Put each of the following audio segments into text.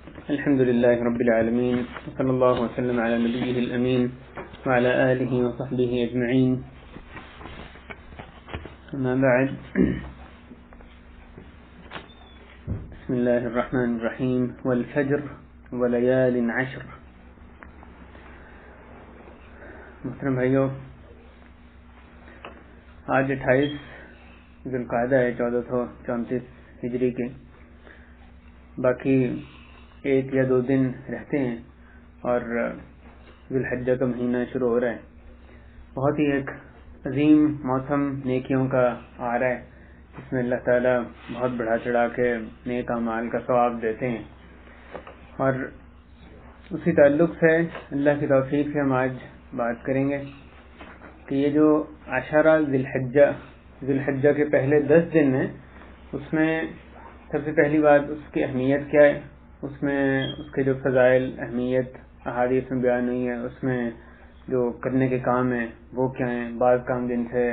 الحمد لله رب العالمين وصلى الله وسلم على نبيه الأمين وعلى آله وصحبه أجمعين. أما بعد، بسم الله الرحمن الرحيم. والفجر وليال عشر. محترم بھائیو، آج 28 ذوالقعدہ ہے 1434 ہجری کے. باقی 1 یا 2 دن رہتے ہیں اور ذوالحجہ کا مہینہ شروع ہو رہا ہے. بہت ہی ایک عظیم موسم نیکیوں کا آ رہا ہے، جس میں اللہ تعالیٰ بہت بڑھا چڑھا کے نیک اعمال کا ثواب دیتے ہیں. اور اسی تعلق سے اللہ کی توفیق سے ہم آج بات کریں گے کہ یہ جو عشرہ ذوالحجہ کے پہلے 10 دن ہیں، اس میں سب سے پہلی بات اس کی اہمیت کیا ہے، اس میں اس کے جو فضائل اہمیت احادیث میں بیان ہوئی ہے، اس میں جو کرنے کے کام ہیں وہ کیا ہیں، بعض کام جن سے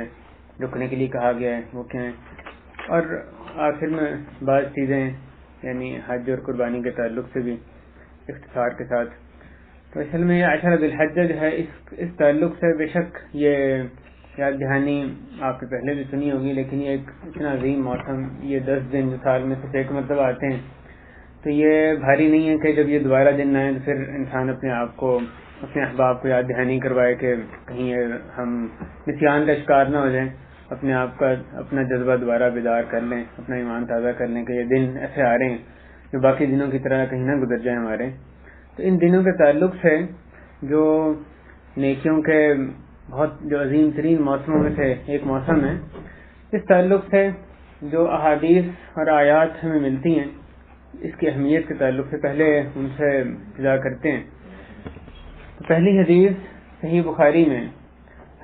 رکنے کے لیے کہا گیا ہے وہ کیا ہیں، اور آخر میں بعض چیزیں یعنی حج اور قربانی کے تعلق سے بھی اختصار کے ساتھ. تو اصل میں یہ عشرہ ذوالحجہ جو ہے اس تعلق سے بے شک یہ یاد دہانی آپ نے پہلے بھی سنی ہوگی، لیکن یہ ایک اتنا عظیم موسم، یہ 10 دن جو سال میں صرف ایک مرتبہ آتے ہیں، تو یہ بھاری نہیں ہے کہ جب یہ دوبارہ دن آئے تو پھر انسان اپنے آپ کو اپنے احباب کو یاد دہانی کروائے کہ کہیں ہم نسیان کا شکار نہ ہو جائیں، اپنے آپ کا اپنا جذبہ دوبارہ بیدار کر لیں، اپنا ایمان تازہ کر لیں کہ یہ دن ایسے آ رہے ہیں جو باقی دنوں کی طرح کہیں نہ گزر جائیں ہمارے. تو ان دنوں کے تعلق سے جو نیکیوں کے بہت جو عظیم ترین موسموں میں سے ایک موسم ہے، اس تعلق سے جو احادیث اور آیات ہمیں ملتی ہیں اس کی اہمیت کے تعلق سے پہلے ان سے ابتدا کرتے ہیں. پہلی حدیث صحیح بخاری میں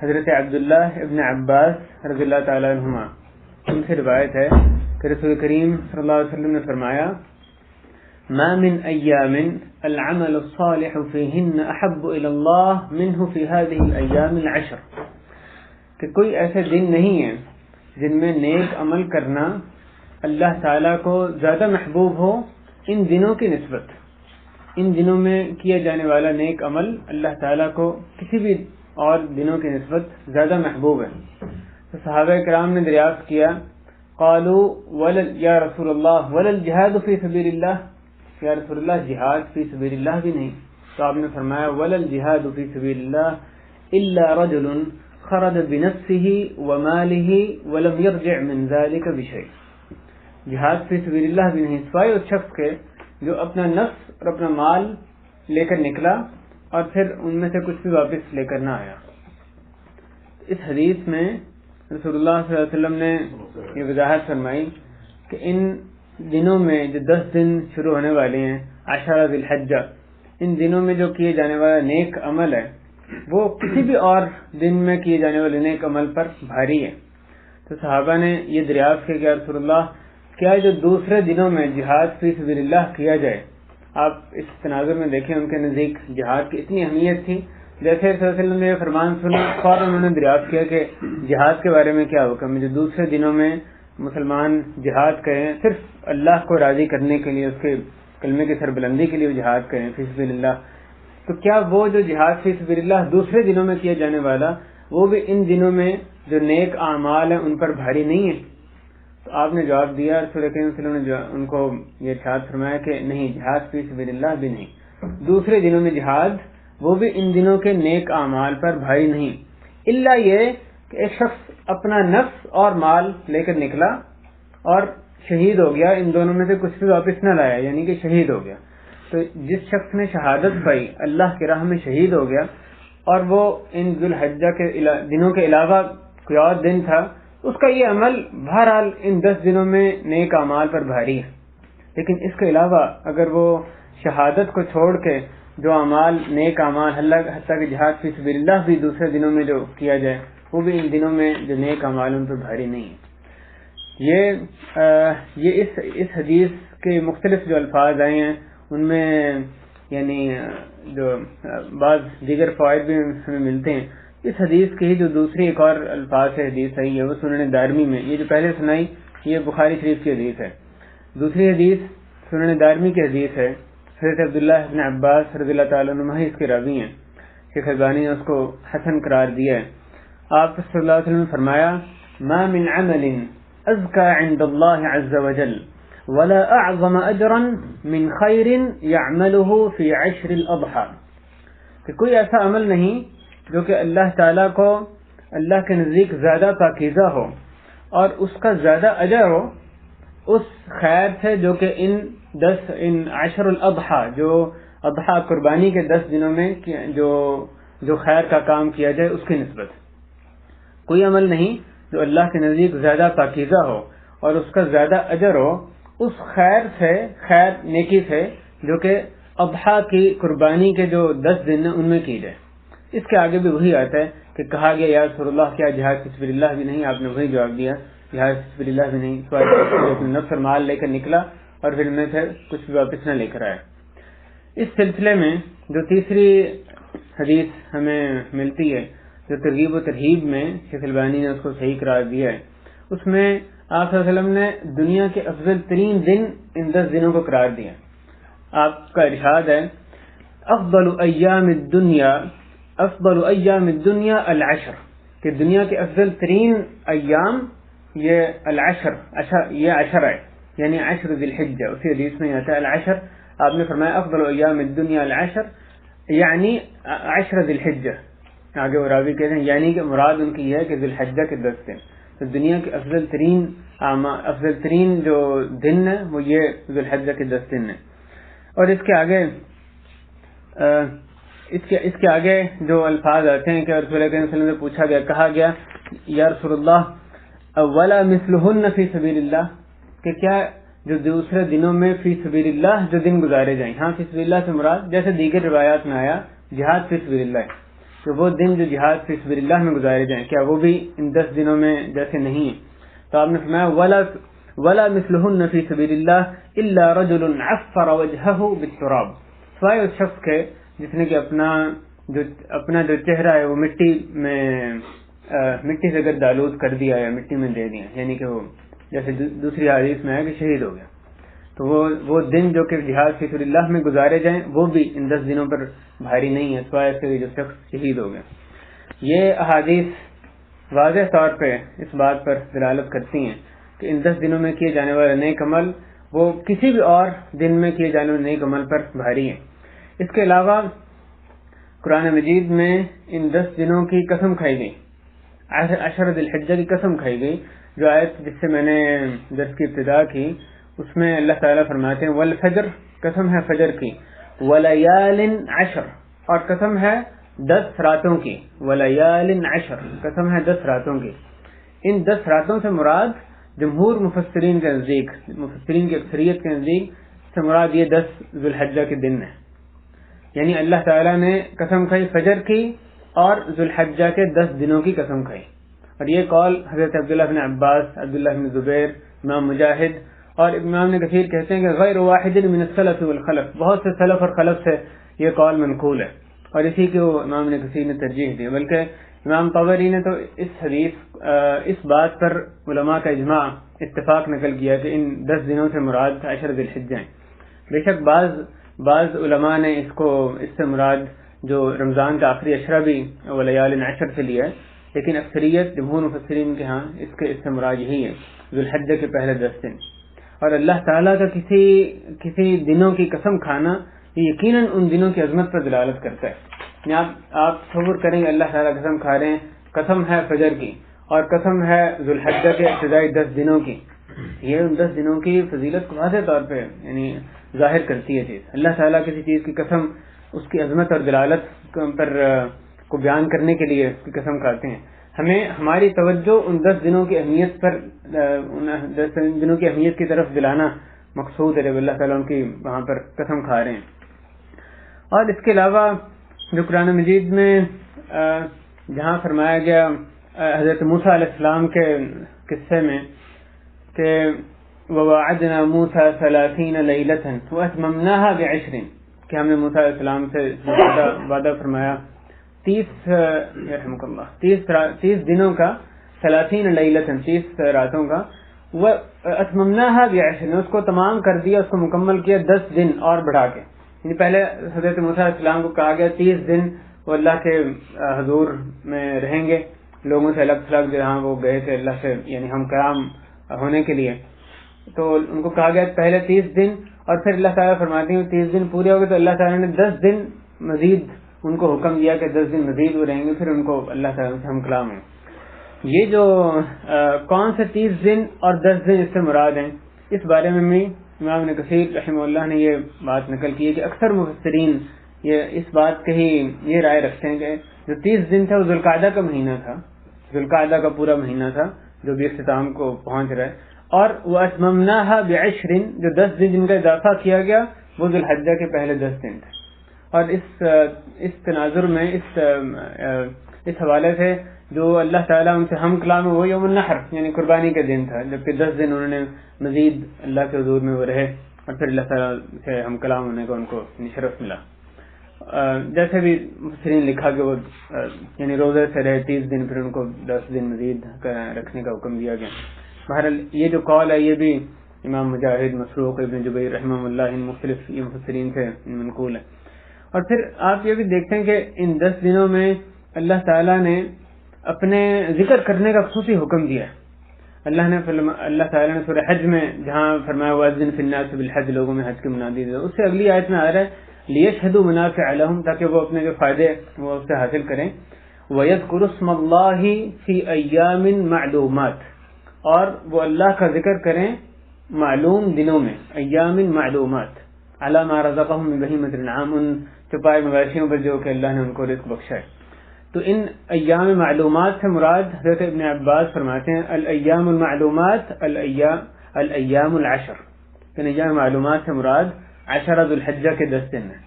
حضرت عبداللہ ابن عباس رضی اللہ تعالیٰ عنہما ان سے روایت ہے کہ رسول کریم صلی اللہ علیہ وسلم نے فرمایا: ما من ایام العمل الصالح فیہن احب الی اللہ منہ فی هذه الایام العشر، کہ کوئی ایسے دن نہیں ہیں جن میں نیک عمل کرنا اللہ تعالیٰ کو زیادہ محبوب ہو ان دنوں کی نسبت. ان دنوں میں کیا جانے والا نیک عمل اللہ تعالیٰ کو کسی بھی اور دنوں کی نسبت زیادہ محبوب ہے. تو صحابہ کرام نے دریافت کیا، قالوا یا رسول اللہ ولا الجہاد فی سبیل اللہ، یا رسول اللہ جہاد فی سبیل اللہ بھی نہیں. تو آپ نے فرمایا ولا الجہاد فی سبیل اللہ الا رجل خرج بنفسه وماله ولم يرجع من ذلك بشيء. جہاد فی سبیل اللہ بھی نہیں سوائے اس شخص کے جو اپنا نفس اور اپنا مال لے کر نکلا اور پھر ان میں سے کچھ بھی واپس لے کر نہ آیا. اس حدیث میں رسول اللہ صلی اللہ علیہ وسلم نے یہ وضاحت فرمائی کہ ان دنوں میں جو 10 دن شروع ہونے والے ہیں عشرہ ذوالحجہ، ان دنوں میں جو کیے جانے والا نیک عمل ہے وہ کسی بھی اور دن میں کیے جانے والے نیک عمل پر بھاری ہے. تو صحابہ نے یہ دریافت کیا کہ رسول اللہ کیا جو دوسرے دنوں میں جہاد فی سبیل اللہ کیا جائے؟ آپ اس تناظر میں دیکھیں ان کے نزدیک جہاد کی اتنی اہمیت تھی، جیسے صلی اللہ علیہ وسلم نے یہ فرمان سنا فوراً انہوں نے دریافت کیا کہ جہاد کے بارے میں کیا حکم ہے، جو دوسرے دنوں میں مسلمان جہاد کریں صرف اللہ کو راضی کرنے کے لیے، اس کے کلمے کی سربلندی کے لیے جہاد کریں فی سبیل اللہ. تو کیا وہ جو جہاد فی سبیل اللہ دوسرے دنوں میں کیا جانے والا وہ بھی ان دنوں میں جو نیک اعمال ہیں ان پر بھاری نہیں ہے؟ تو آپ نے جواب دیا، رسول کریم صلی اللہ علیہ وسلم نے ان کو یہ ارشاد فرمایا کہ نہیں، جہاد فی سبیل اللہ بھی نہیں، دوسرے دنوں میں جہاد وہ بھی ان دنوں کے نیک اعمال پر بھاری نہیں، الا یہ کہ ایک شخص اپنا نفس اور مال لے کر نکلا اور شہید ہو گیا، ان دونوں میں سے کچھ بھی واپس نہ لایا، یعنی کہ شہید ہو گیا. تو جس شخص نے شہادت پائی اللہ کی راہ میں شہید ہو گیا اور وہ ان ذوالحجہ کے دنوں کے علاوہ کوئی اور دن تھا، اس کا یہ عمل بہرحال ان 10 دنوں میں نیک اعمال پر بھاری ہے. لیکن اس کے علاوہ اگر وہ شہادت کو چھوڑ کے جو اعمال نیک اعمال حتیٰ کہ جہاد فی سبیل اللہ بھی دوسرے دنوں میں جو کیا جائے وہ بھی ان دنوں میں جو نیک اعمال ان پر بھاری نہیں ہے. یہ اس حدیث کے مختلف جو الفاظ آئے ہیں ان میں یعنی جو بعض دیگر فوائد بھی ہمیں ملتے ہیں. اس حدیث کی جو دوسری ایک اور الفاظ سے حدیث آئی ہے وہ سنن دارمی میں، یہ جو پہلے سنائی یہ بخاری شریف کی حدیث ہے. دوسری حدیث سنن دارمی کی حدیث ہے حضرت عبداللہ ابن عباس رضی اللہ تعالیٰ عنہ ہی اس کے راوی ہیں. شیخ البانی نے اس کو حسن قرار دیا ہے. آپ صلی اللہ علیہ وسلم نے فرمایا ما من عمل ازکى عند اللہ عز وجل ولا اعظم اجرا من خیر يعمله في عشر الاضحى، کہ کوئی ایسا عمل نہیں جو کہ اللہ تعالیٰ کو اللہ کے نزدیک زیادہ پاکیزہ ہو اور اس کا زیادہ اجر ہو اس خیر سے جو کہ ان عشر الاضحى، جو اضحیٰ قربانی کے 10 دنوں میں جو خیر کا کام کیا جائے اس کی نسبت. کوئی عمل نہیں جو اللہ کے نزدیک زیادہ پاکیزہ ہو اور اس کا زیادہ اجر ہو اس خیر نیکی سے جو کہ اضحیٰ کی قربانی کے جو 10 دن ہیں ان میں کی جائے. اس کے آگے بھی وہی آتا ہے کہ کہا گیا یا رسول اللہ کیا جہاد فی سبیل اللہ بھی نہیں؟ آپ نے وہی جواب دیا جہاد فی سبیل اللہ بھی نہیں. نفس اور مال لے کر نکلا اور پھر میں سے کچھ بھی واپس نہ لے کر آیا. اس سلسلے میں جو تیسری حدیث ہمیں ملتی ہے جو ترغیب و ترہیب میں شیخ البانی نے اس کو صحیح قرار دیا ہے، اس میں آپ صلی اللہ علیہ وسلم نے دنیا کے افضل ترین دن ان 10 دنوں کو قرار دیا. آپ کا ارشاد ہے افضل ایام الدنیا العشر، کہ دنیا کے افضل ترین ایام یہ العشر، یہ عشر ہے یعنی عشر ذی الحجہ. اسی حدیث میں آتا ہے العشر، آپ نے فرمایا افضل ایام الدنیا العشر یعنی عشر ذی الحجہ. آگے وہ راوی کہتے ہیں یعنی کہ مراد ان کی یہ ہے کہ ذی الحجہ کے 10 دن. تو دنیا کے افضل ترین جو دن ہیں وہ یہ ذی الحجہ کے 10 دن ہیں. اور اس کے آگے جو الفاظ آتے ہیں کہ رسول اللہ صلی اللہ علیہ وسلم سے پوچھا گیا، کہا گیا یا رسول اللہ اولا مثلہن فی سبیل اللہ، کہ کیا جو دوسرے دنوں میں فی سبیل اللہ جو دن گزارے جائیں. ہاں فی سبیل اللہ سے مراد جیسے دیگر روایات میں آیا جہاد فی سبیل اللہ، تو وہ دن جو جہاد فی سبیل اللہ میں گزارے جائیں کیا وہ بھی ان 10 دنوں میں جیسے نہیں ہیں؟ تو آپ نے فرمایا ولا مثلہن فی سبیل اللہ الا رجل عفر وجہہ بالتراب، سوائے اس شخص کے جس نے کہ اپنا جو چہرہ ہے وہ مٹی سے گرد آلود کر دیا یا مٹی میں دے دیا، یعنی کہ وہ جیسے دوسری حدیث میں ہے کہ شہید ہو گیا. تو وہ دن جو کہ جہاد فی سبیل اللہ میں گزارے جائیں وہ بھی ان 10 دنوں پر بھاری نہیں ہے سوائے اس کے جو شخص شہید ہو گیا. یہ احادیث واضح طور پہ اس بات پر دلالت کرتی ہیں کہ ان 10 دنوں میں کیے جانے والے نیک عمل وہ کسی بھی اور دن میں کیے جانے والے نیک عمل پر بھاری ہیں. اس کے علاوہ قرآن مجید میں ان 10 دنوں کی قسم کھائی گئی، عشر ذی الحجہ کی قسم کھائی گئی. جو آیت جس سے میں نے درس کی ابتدا کی اس میں اللہ تعالیٰ فرماتے ہیں والفجر، قسم ہے فجر کی، ولیال عشر، اور قسم ہے 10 راتوں کی، ولیال عشر، قسم ہے 10 راتوں کی. ان 10 راتوں سے مراد جمہور مفسرین کے نزدیک، مفسرین کی اکثریت کے نزدیک سے مراد یہ 10 ذی الحجہ کے دن ہیں. یعنی اللہ تعالیٰ نے قسم کھائی فجر کی اور ذی الحجہ کے 10 دنوں کی قسم کھائی. اور یہ قول حضرت عبداللہ بن عباس، عبداللہ بن زبیر، امام مجاہد اور امام ابن کثیر کہتے ہیں کہ غیر واحد من السلف والخلف، بہت سے سلف اور خلف سے یہ قول منقول ہے اور اسی کو امام ابن کثیر نے ترجیح دی. بلکہ امام طبری نے تو اس بات پر علماء کا اجماع اتفاق نقل کیا کہ ان 10 دنوں سے مراد عشر ذی الحجہ ہیں. بے شک بعض علماء نے اس سے مراد جو رمضان کا آخری عشرہ بھی ولیال عشر سے لیا ہے، لیکن اکثریت جمہور مفسرین کے ہاں اس سے مراد یہی ہے ذی الحجہ کے پہلے 10 دن. اور اللہ تعالیٰ کا کسی دنوں کی قسم کھانا یہ یقیناً ان دنوں کی عظمت پر دلالت کرتا ہے. یعنی آپ تصور کریں گے اللہ تعالیٰ قسم کھا رہے ہیں، قسم ہے فجر کی اور قسم ہے ذی الحجہ کے ابتدائی 10 دنوں کی. یہ ان 10 دنوں کی فضیلت کو واضح طور پہ یعنی ظاہر کرتی ہے چیز. اللہ تعالیٰ کسی چیز کی قسم اس کی عظمت اور دلالت پر کو بیان کرنے کے لیے اس کی قسم کھاتے ہیں. ہمیں ہماری توجہ ان 10 دنوں کی اہمیت پر 10 دنوں کی اہمیت کی طرف دلانا مقصود ہے جب اللہ تعالیٰ ان کی وہاں پر قسم کھا رہے ہیں. اور اس کے علاوہ جو قرآن مجید میں جہاں فرمایا گیا حضرت موسیٰ علیہ السلام کے قصے میں کہ وَوَعَدْنَا مُوسَىٰ 30 لَيْلَةً وَأَتْمَمْنَاهَا ب10، کہ ہم نے موسیٰ علیہ السلام سے وعدہ فرمایا 30 دنوں کا، 30 لیلۃ 30 راتوں کا، وَأَتْمَمْنَاهَا ب10، اس کو تمام کر دیا، اس کو مکمل کیا 10 دن اور بڑھا کے. یعنی پہلے حضرت موسیٰ علیہ السلام کو کہا گیا 30 دن وہ اللہ کے حضور میں رہیں گے، لوگوں سے الگ تھلگ جہاں وہ گئے تھے اللہ سے یعنی ہم کلام ہونے کے لیے، تو ان کو کہا گیا پہلے 30 دن، اور پھر اللہ تعالیٰ فرماتے ہیں 30 دن پورے ہو گئے تو اللہ تعالیٰ نے 10 دن مزید ان کو حکم دیا کہ 10 دن مزید وہ رہیں گے، پھر ان کو اللہ تعالیٰ سے ہم کلام ہیں۔ یہ جو کون سے 30 دن اور 10 دن اس سے مراد ہیں، اس بارے میں بھی امام ابن کثیر رحمہ اللہ نے یہ بات نقل کی ہے کہ اکثر مفسرین یہ اس بات کی یہ رائے رکھتے ہیں کہ جو 30 دن تھا وہ ذوالقعدہ کا مہینہ تھا، ذوالقعدہ کا پورا مہینہ تھا جو بھی اختتام کو پہنچ رہا ہے، اور وہ اتممناها بعشر جو 10 دن جن کا اضافہ کیا گیا وہ ذوالحجہ کے پہلے 10 دن تھے۔ اور اس تناظر میں اس حوالے سے جو اللہ تعالیٰ ان سے ہم کلام وہ یوم النحر یعنی قربانی کا دن تھا، جبکہ 10 دن انہوں نے مزید اللہ کے حضور میں وہ رہے اور پھر اللہ تعالیٰ سے ہم کلام ہونے کا ان کو شرف ملا۔ جیسے بھی مفسرین لکھا کہ وہ یعنی روزے سے رہے 30 دن، پھر ان کو 10 دن مزید رکھنے کا حکم دیا گیا۔ بہرحال یہ جو قول ہے یہ بھی امام مجاہد، مسروق، ابن جبیر رحمہ اللہ ان مختلف مفسرین سے منقول ہے۔ اور پھر آپ یہ بھی دیکھتے ہیں کہ ان 10 دنوں میں اللہ تعالیٰ نے اپنے ذکر کرنے کا خصوصی حکم دیا ہے۔ اللہ تعالیٰ نے سورہ حج میں جہاں فرمایا وَأَذِّن فِي النَّاسِ بِالْحَجِّ لوگوں میں حج کی منادی دے، اس سے اگلی آیت میں آ رہا ہے لِيَشْهَدُوا مَنَافِعَ لَهُمْ تاکہ وہ اپنے جو فائدے وہ اس سے حاصل کریں، وَيَذْكُرُوا اسْمَ اللَّهِ فِي أَيَّامٍ مَعْلُومَاتٍ اور وہ اللہ کا ذکر کریں معلوم دنوں میں، ایام معلومات، علی ما رزقہم من بہیمۃ الانعام، ان چھپائے مویشیوں پر جو کہ اللہ نے ان کو رزق بخشا ہے۔ تو ان ایام معلومات سے مراد حضرت ابن عباس فرماتے ہیں الایام المعلومات الایام العشر، ان ایام معلومات سے مراد 10 ذوالحجہ کے 10 دن ہیں۔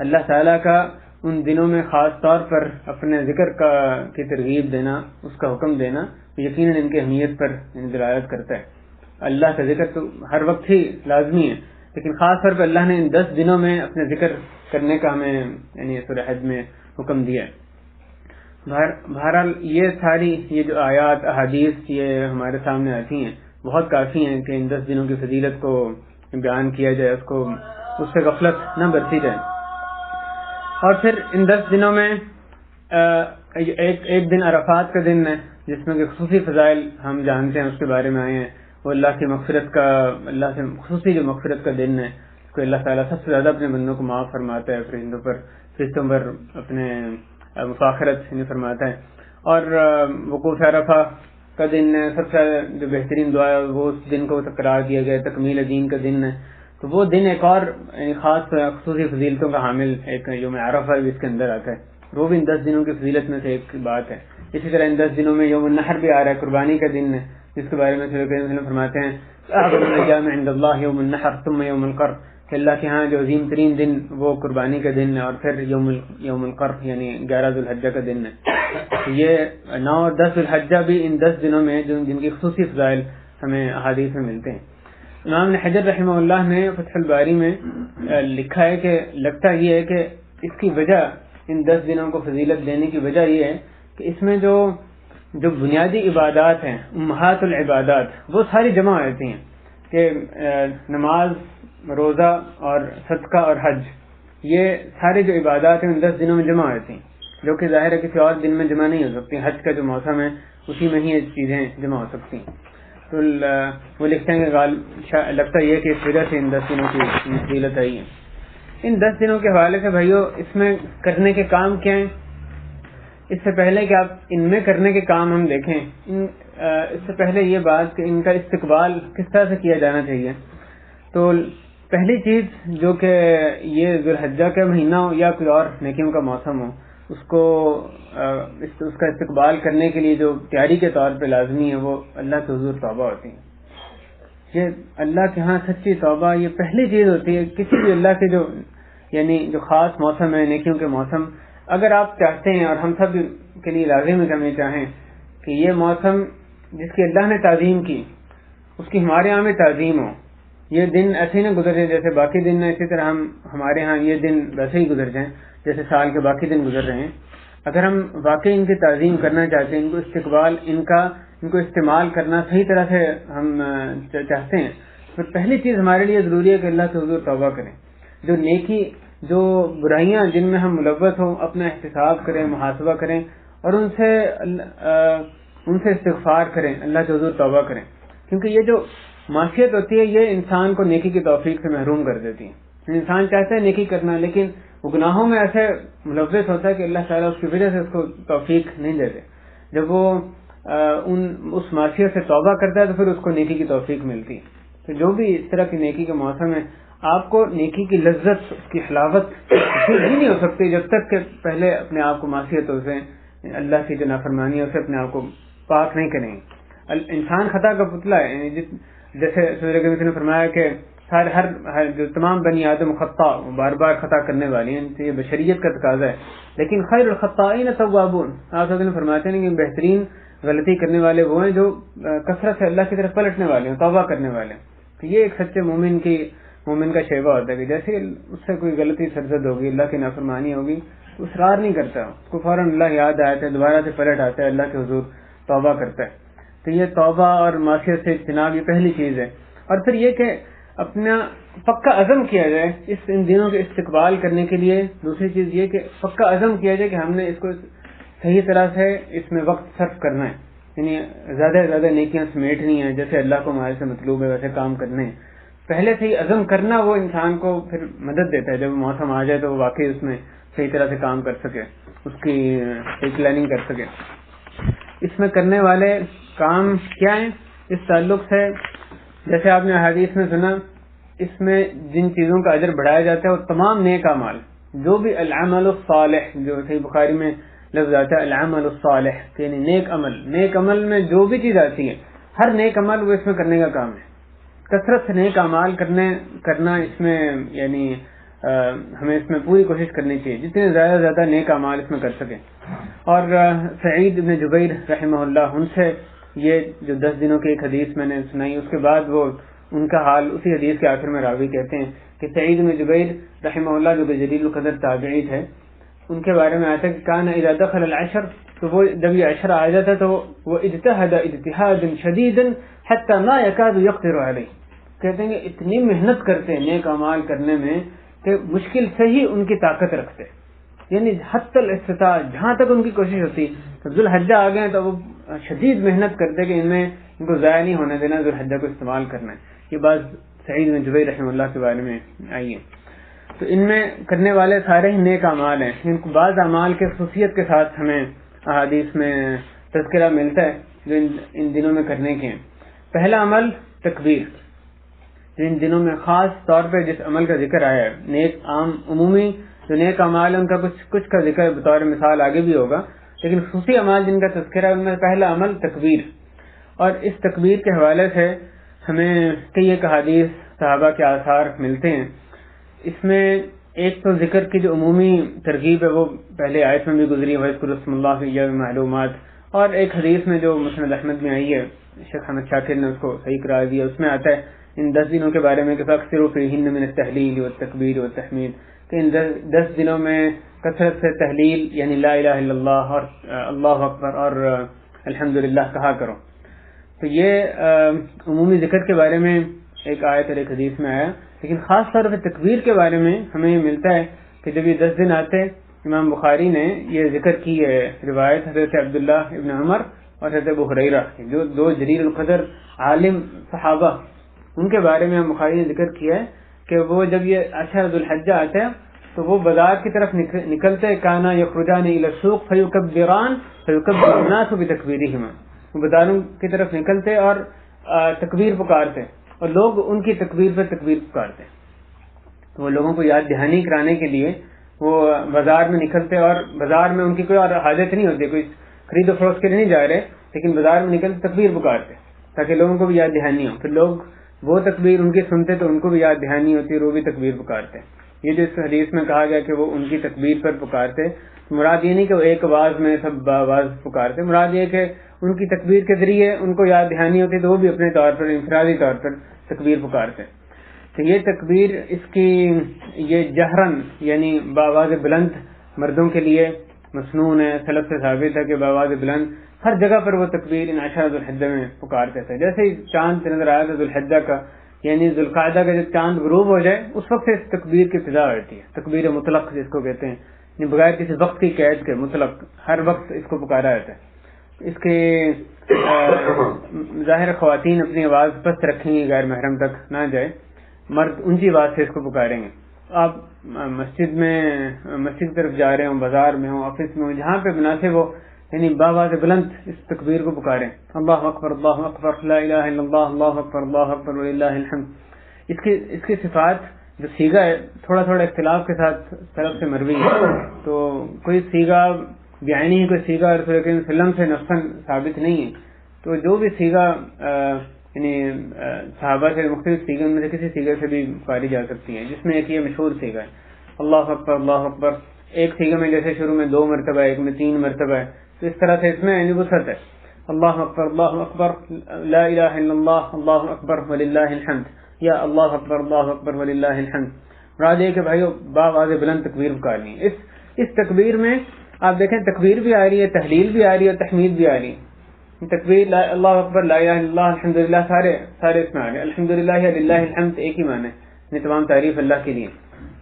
اللہ تعالیٰ کا ان دنوں میں خاص طور پر اپنے ذکر کی ترغیب دینا، اس کا حکم دینا یقیناً ان کی اہمیت پر دلالت کرتا ہے۔ اللہ کا ذکر تو ہر وقت ہی لازمی ہے، لیکن خاص طور پر اللہ نے ان 10 دنوں میں اپنے ذکر کرنے کا ہمیں یعنی سورہ حج میں حکم دیا ہے۔ بہرحال یہ جو آیات احادیث یہ ہمارے سامنے آتی ہیں بہت کافی ہیں کہ ان 10 دنوں کی فضیلت کو بیان کیا جائے، اس سے غفلت نہ برتی جائے۔ اور پھر ان 10 دنوں میں ایک دن عرفات کا دن ہے جس میں کہ خصوصی فضائل ہم جانتے ہیں، اس کے بارے میں آئے ہیں، وہ اللہ کی مغفرت کا، اللہ سے خصوصی جو مغفرت کا دن ہے، اس کو اللہ تعالیٰ سب سے زیادہ اپنے بندوں کو معاف فرماتا ہے، فرشتوں پر اپنے مفاخرت فرماتا ہے۔ اور وقوف عرفہ کا دن ہے، سب سے جو بہترین دعا ہے وہ اس دن کو قرار دیا گیا، تکمیل دین کا دن ہے، تو وہ دن ایک اور خاص خصوصی فضیلتوں کا حامل ایک یوم عرفہ بھی اس کے اندر آتا ہے، وہ بھی ان 10 دنوں کی فضیلت میں سے ایک بات ہے۔ اسی طرح ان 10 دنوں میں یوم النحر بھی آ رہا ہے، قربانی کا دن ہے، جس کے بارے میں رسول کریم صلی اللہ علیہ وسلم فرماتے ہیں اعظم الايام عند اللہ یوم النحر ثم یوم القر، کہ اللہ کے ہاں جو عظیم ترین دن وہ قربانی کا دن ہے اور پھر یوم القر یعنی 11 ذوالحجہ کا دن ہے۔ یہ 9 اور 10 ذوالحجہ بھی ان 10 دنوں میں جن کی خصوصی فضائل ہمیں احادیث میں ملتے ہیں۔ امام ابن حجر رحمہ اللہ نے فتح الباری میں لکھا ہے کہ لگتا یہ ہے کہ اس کی وجہ، ان 10 دنوں کو فضیلت دینے کی وجہ یہ ہے کہ اس میں جو بنیادی عبادات ہیں، امہات العبادات، وہ ساری جمع ہوتی ہیں کہ نماز، روزہ اور صدقہ اور حج، یہ سارے جو عبادات ہیں ان 10 دنوں میں جمع ہوتی ہیں، جو کہ ظاہر ہے کسی اور دن میں جمع نہیں ہو سکتی۔ حج کا جو موسم ہے اسی میں ہی یہ چیزیں جمع ہو سکتی ہیں۔ تو وہ لکھتے ہیں کہ لگتا یہ کہ اس وجہ سے ان 10 دنوں کی فضیلت آئی ہے۔ ان 10 دنوں کے حوالے سے بھائیو اس میں کرنے کے کام کیا ہیں؟ اس سے پہلے کہ آپ ان میں کرنے کے کام ہم دیکھیں، اس سے پہلے یہ بات کہ ان کا استقبال کس طرح سے کیا جانا چاہیے، تو پہلی چیز جو کہ یہ ذوالحجہ کا مہینہ ہو یا کوئی اور نیکیوں کا موسم ہو، اس کا استقبال کرنے کے لیے جو تیاری کے طور پہ لازمی ہے وہ اللہ کے حضور توبہ ہوتی ہے۔ یہ اللہ کے ہاں سچی توبہ یہ پہلی چیز ہوتی ہے کسی بھی اللہ کے جو خاص موسم ہے، نیکیوں کے موسم، اگر آپ چاہتے ہیں اور ہم سب کے لیے لازم ہے کہ ہمیں چاہیں کہ یہ موسم جس کی اللہ نے تعظیم کی اس کی ہمارے ہاں میں تعظیم ہو، یہ دن ایسے ہی نہ گزر جائے جیسے باقی دن ہے، اسی طرح ہمارے ہاں یہ دن ویسے ہی گزر جائیں جیسے سال کے باقی دن گزر رہے ہیں۔ اگر ہم واقعی ان کی تعظیم کرنا چاہتے ہیں، ان کو استقبال، ان کو استعمال کرنا صحیح طرح سے ہم چاہتے ہیں، تو پہلی چیز ہمارے لیے ضروری ہے کہ اللہ کے حضور توبہ کریں۔ جو نیکی جو برائیاں جن میں ہم ملوث ہوں اپنا احتساب کریں، محاسبہ کریں اور ان سے استغفار کریں، اللہ کے حضور توبہ کریں، کیونکہ یہ جو معصیت ہوتی ہے یہ انسان کو نیکی کی توفیق سے محروم کر دیتی ہے۔ انسان چاہتا ہے نیکی کرنا لیکن وہ گناہوں میں ایسے ملوث ہوتا ہے کہ اللہ تعالیٰ اس کی وجہ سے اس کو توفیق نہیں دیتے۔ جب وہ اس معصیت سے توبہ کرتا ہے تو پھر اس کو نیکی کی توفیق ملتی ہے۔ تو جو بھی اس طرح کی نیکی کے موسم ہے، آپ کو نیکی کی لذت، اس کی حلاوت بھی نہیں ہو سکتی جب تک کہ پہلے اپنے آپ کو معصیتوں سے، اللہ کی جو نافرمانیوں سے اپنے آپ کو پاک نہیں کریں گے۔ انسان خطا کا پتلا ہے، یعنی جیسے سورہ کے نے فرمایا کہ ہر جو تمام بنی آدم خطا، بار بار خطا کرنے والے ہیں، یہ بشریت کا تقاضا ہے، لیکن خیر الخطائین توابون، آپ نے فرماتے ہیں کہ بہترین غلطی کرنے والے وہ ہیں جو کثرت سے اللہ کی طرف پلٹنے والے ہیں، توبہ کرنے والے ہیں۔ تو یہ ایک سچے مومن کا شیوہ ہوتا ہے کہ جیسے اس سے کوئی غلطی سرزد ہوگی، اللہ کی نافرمانی ہوگی، تو اصرار نہیں کرتا، اس کو فوراً اللہ یاد آتا ہے، دوبارہ سے پلٹ آتا ہے، اللہ کے حضور توبہ کرتا ہے۔ تو یہ توبہ اور معصیت سے اجتناب یہ پہلی چیز ہے۔ اور پھر یہ کہ اپنا پکا عزم کیا جائے ان دنوں کے استقبال کرنے کے لیے۔ دوسری چیز یہ کہ پکا عزم کیا جائے کہ ہم نے اس کو صحیح طرح سے اس میں وقت صرف کرنا ہے، یعنی زیادہ سے زیادہ نیکیاں سمیٹنی ہیں، جیسے اللہ کو ہمارے سے مطلوب ہے ویسے کام کرنے ہیں۔ پہلے سے ہی عزم کرنا وہ انسان کو پھر مدد دیتا ہے، جب موسم آ جائے تو وہ واقعی اس میں صحیح طرح سے کام کر سکے، اس کی صحیح پلاننگ کر سکے۔ اس میں کرنے والے کام کیا ہیں اس تعلق سے؟ جیسے آپ نے حدیث میں سنا، اس میں جن چیزوں کا اجر بڑھایا جاتا ہے وہ تمام نیک اعمال، جو بھی العمل الصالح، جو صحیح بخاری میں لفظ آتا ہے العمل الصالح، یعنی نیک عمل میں جو بھی چیز آتی ہے، ہر نیک عمل وہ اس میں کرنے کا کام ہے۔ کثرت سے نیک اعمال کرنا اس میں، یعنی ہمیں اس میں پوری کوشش کرنی چاہیے جتنے زیادہ سے زیادہ نیک اعمال اس میں کر سکیں۔ اور سعید بن جبیر رحمہ اللہ، ان سے یہ جو 10 دنوں کی ایک حدیث میں نے سنائی، اس کے بعد وہ ان کا حال اسی حدیث کے آخر میں راوی کہتے ہیں کہ سعید بن جبیر رحمہ اللہ جو کہ جلیل القدر تابعی تھے، ان کے بارے میں آتا ہے کہ کان اذا دخل العشر، تو وہ جب یہ عشر آ جاتا تو وہ اجتہد اجتہادا شدیدا حتی ما یکاد یقدر علیہ، کہتے ہیں کہ اتنی محنت کرتے ہیں نیک اعمال کرنے میں کہ مشکل سے ہی ان کی طاقت رکھتے، یعنی حتی الاستطاع، جہاں تک ان کی کوشش ہوتی۔ تو ذوالحجہ آ گئے تو وہ شدید محنت کرتے کہ ان کو ضائع نہیں ہونے دینا، ذوالحجہ کو استعمال کرنا ہے۔ یہ بات سعید بن جبیر رحمہ اللہ کے بارے میں آئی ہے۔ تو ان میں کرنے والے سارے ہی نیک اعمال ہیں، ان کو بعض اعمال کے خصوصیت کے ساتھ ہمیں احادیث میں تذکرہ ملتا ہے جو ان دنوں میں کرنے کے ہیں۔ پہلا عمل تکبیر، ان دنوں میں خاص طور پہ جس عمل کا ذکر آیا ہے، نیک عمومی جو نیک اعمال ہیں ان کا کچھ کا ذکر بطور مثال آگے بھی ہوگا، لیکن خصوصی اعمال جن کا تذکرہ ہے ان میں پہلا عمل تکبیر۔ اور اس تکبیر کے حوالے سے ہمیں کئی ایک احادیث صحابہ کے آثار ملتے ہیں۔ اس میں ایک تو ذکر کی جو عمومی ترغیب ہے وہ پہلے آیت میں بھی گزری، وَاذْكُرُوا اسْمَ اللَّهِ فِي أَيَّامٍ مَّعْلُومَاتٍ، اور ایک حدیث میں جو مسند احمد میں آئی ہے، شیخ حمد شاکر نے اس کو صحیح قرار دیا، اس میں آتا ہے ان 10 دنوں کے بارے میں کہ فَأَكْثِرُوا فِيهِنَّ مِنَ التَّهْلِيلِ وَالتَّكْبِيرِ وَالتَّحْمِيدِ، کہ ان 10 دنوں میں کثرت سے تحلیل یعنی لا الہ الا اللہ اور اللہ اکبر اور الحمدللہ کہا کرو۔ تو یہ عمومی ذکر کے بارے میں ایک آیت اور ایک حدیث میں آیا، لیکن خاص طور پہ تکبیر کے بارے میں ہمیں ملتا ہے کہ جب یہ 10 دن آتے، امام بخاری نے یہ ذکر کی ہے روایت حضرت عبداللہ ابن عمر اور حضرت ابو ہریرہ، جو 2 جلیل القدر عالم صحابہ، ان کے بارے میں امام بخاری نے ذکر کیا ہے کہ وہ جب یہ عشر ذوالحجہ آتا ہے تو وہ بازار کی طرف نکلتے، کانا یخرجان الی السوق فیکبران فیکبر الناس بتکبیرہما، وہ بازاروں کی طرف نکلتے اور تکبیر پکارتے اور لوگ ان کی تکبیر پر تکبیر پکارتے۔ تو وہ لوگوں کو یاد دہانی کرانے کے لیے وہ بازار میں نکلتے، اور بازار میں ان کی کوئی اور حاجت نہیں ہوتی، کوئی خرید و فروخت کے لیے نہیں جا رہے، لیکن بازار میں نکلتے تکبیر پکارتے تاکہ لوگوں کو بھی یاد دہانی ہو۔ پھر لوگ وہ تکبیر ان کی سنتے تو ان کو بھی یاد دہانی ہوتی اور وہ بھی تکبیر پکارتے۔ یہ جو اس حدیث میں کہا گیا کہ وہ ان کی تکبیر پر پکارتے، مراد یہ نہیں کہ وہ ایک آواز میں سب آواز پکارتے، مراد یہ کہ ان کی تکبیر کے ذریعے ان کو یاد دہانی ہوتی تو وہ بھی اپنے طور پر انفرادی طور پر تکبیر پکارتے۔ تو یہ تکبیر اس کی یہ جہرن یعنی بآواز بلند مردوں کے لیے مسنون ہے، سلف سے ثابت ہے کہ بآواز بلند ہر جگہ پر وہ تکبیر ان عشر ذوالحجہ میں پکارتے تھے۔ جیسے ہی چاند نظر آیا تھا ذوالحجہ کا یعنی ذوالقعدہ کا جب چاند غروب ہو جائے اس وقت سے اس تکبیر کی ابتدا ہوتی ہے، تکبیر مطلق جس کو کہتے ہیں، یعنی بغیر کسی وقت کی قید کے مطلق ہر وقت اس کو پکارا جاتا ہے۔ اس کے ظاہر خواتین اپنی آواز پست رکھیں گی، غیر محرم تک نہ جائے، مرد اونچی آواز سے اس کو پکاریں گے۔ آپ مسجد کی طرف جا رہے ہوں، بازار میں ہوں، آفس میں ہوں، جہاں پہ مناسب ہو، یعنی باواز بلند اس تکبیر کو پکاریں، اللہ اکبر لا الہ الا اللہ، اللہ اکبر وللہ الحمد۔ اس کی صفات جو سیگا ہے تھوڑا اختلاف کے ساتھ طرف سے مروی ہے، تو کوئی سیگا بیانی ہے، کوئی سیگا رسول کریم صلی اللہ علیہ وسلم سے نفساً ثابت نہیں ہے، تو جو بھی سیگا یعنی صحابہ سے مختلف سیگے میں سے کسی سیگے سے بھی پکاری جا سکتی ہے، جس میں ایک یہ مشہور سیگا ہے اللہ اکبر۔ ایک سیگے میں جیسے شروع میں 2 مرتبہ، ایک میں 3 مرتبہ ہے، تو اس طرح سے اس میں یعنی وسعت ہے، اللہ اکبر لا الہ الا اللہ، اللہ اکبر وللہ الحمد، یا اللہ اکبر وللہ الحمد۔ مراد یہ کہ بھائیو باواز بلند تکبیر پکارنی ہے۔ اس تکبیر میں آپ دیکھیں تکبیر بھی آ رہی ہے، تحلیل بھی آ رہی ہے اور تحمید بھی آ رہی ہے۔ تکبیر اللہ اکبر لا الہ الا اللہ الحمدللہ سارے اس میں آ رہے ہیں، الحمدللہ یا للہ الحمد ایک ہی معنی ہے، تمام تعریف اللہ کے لیے،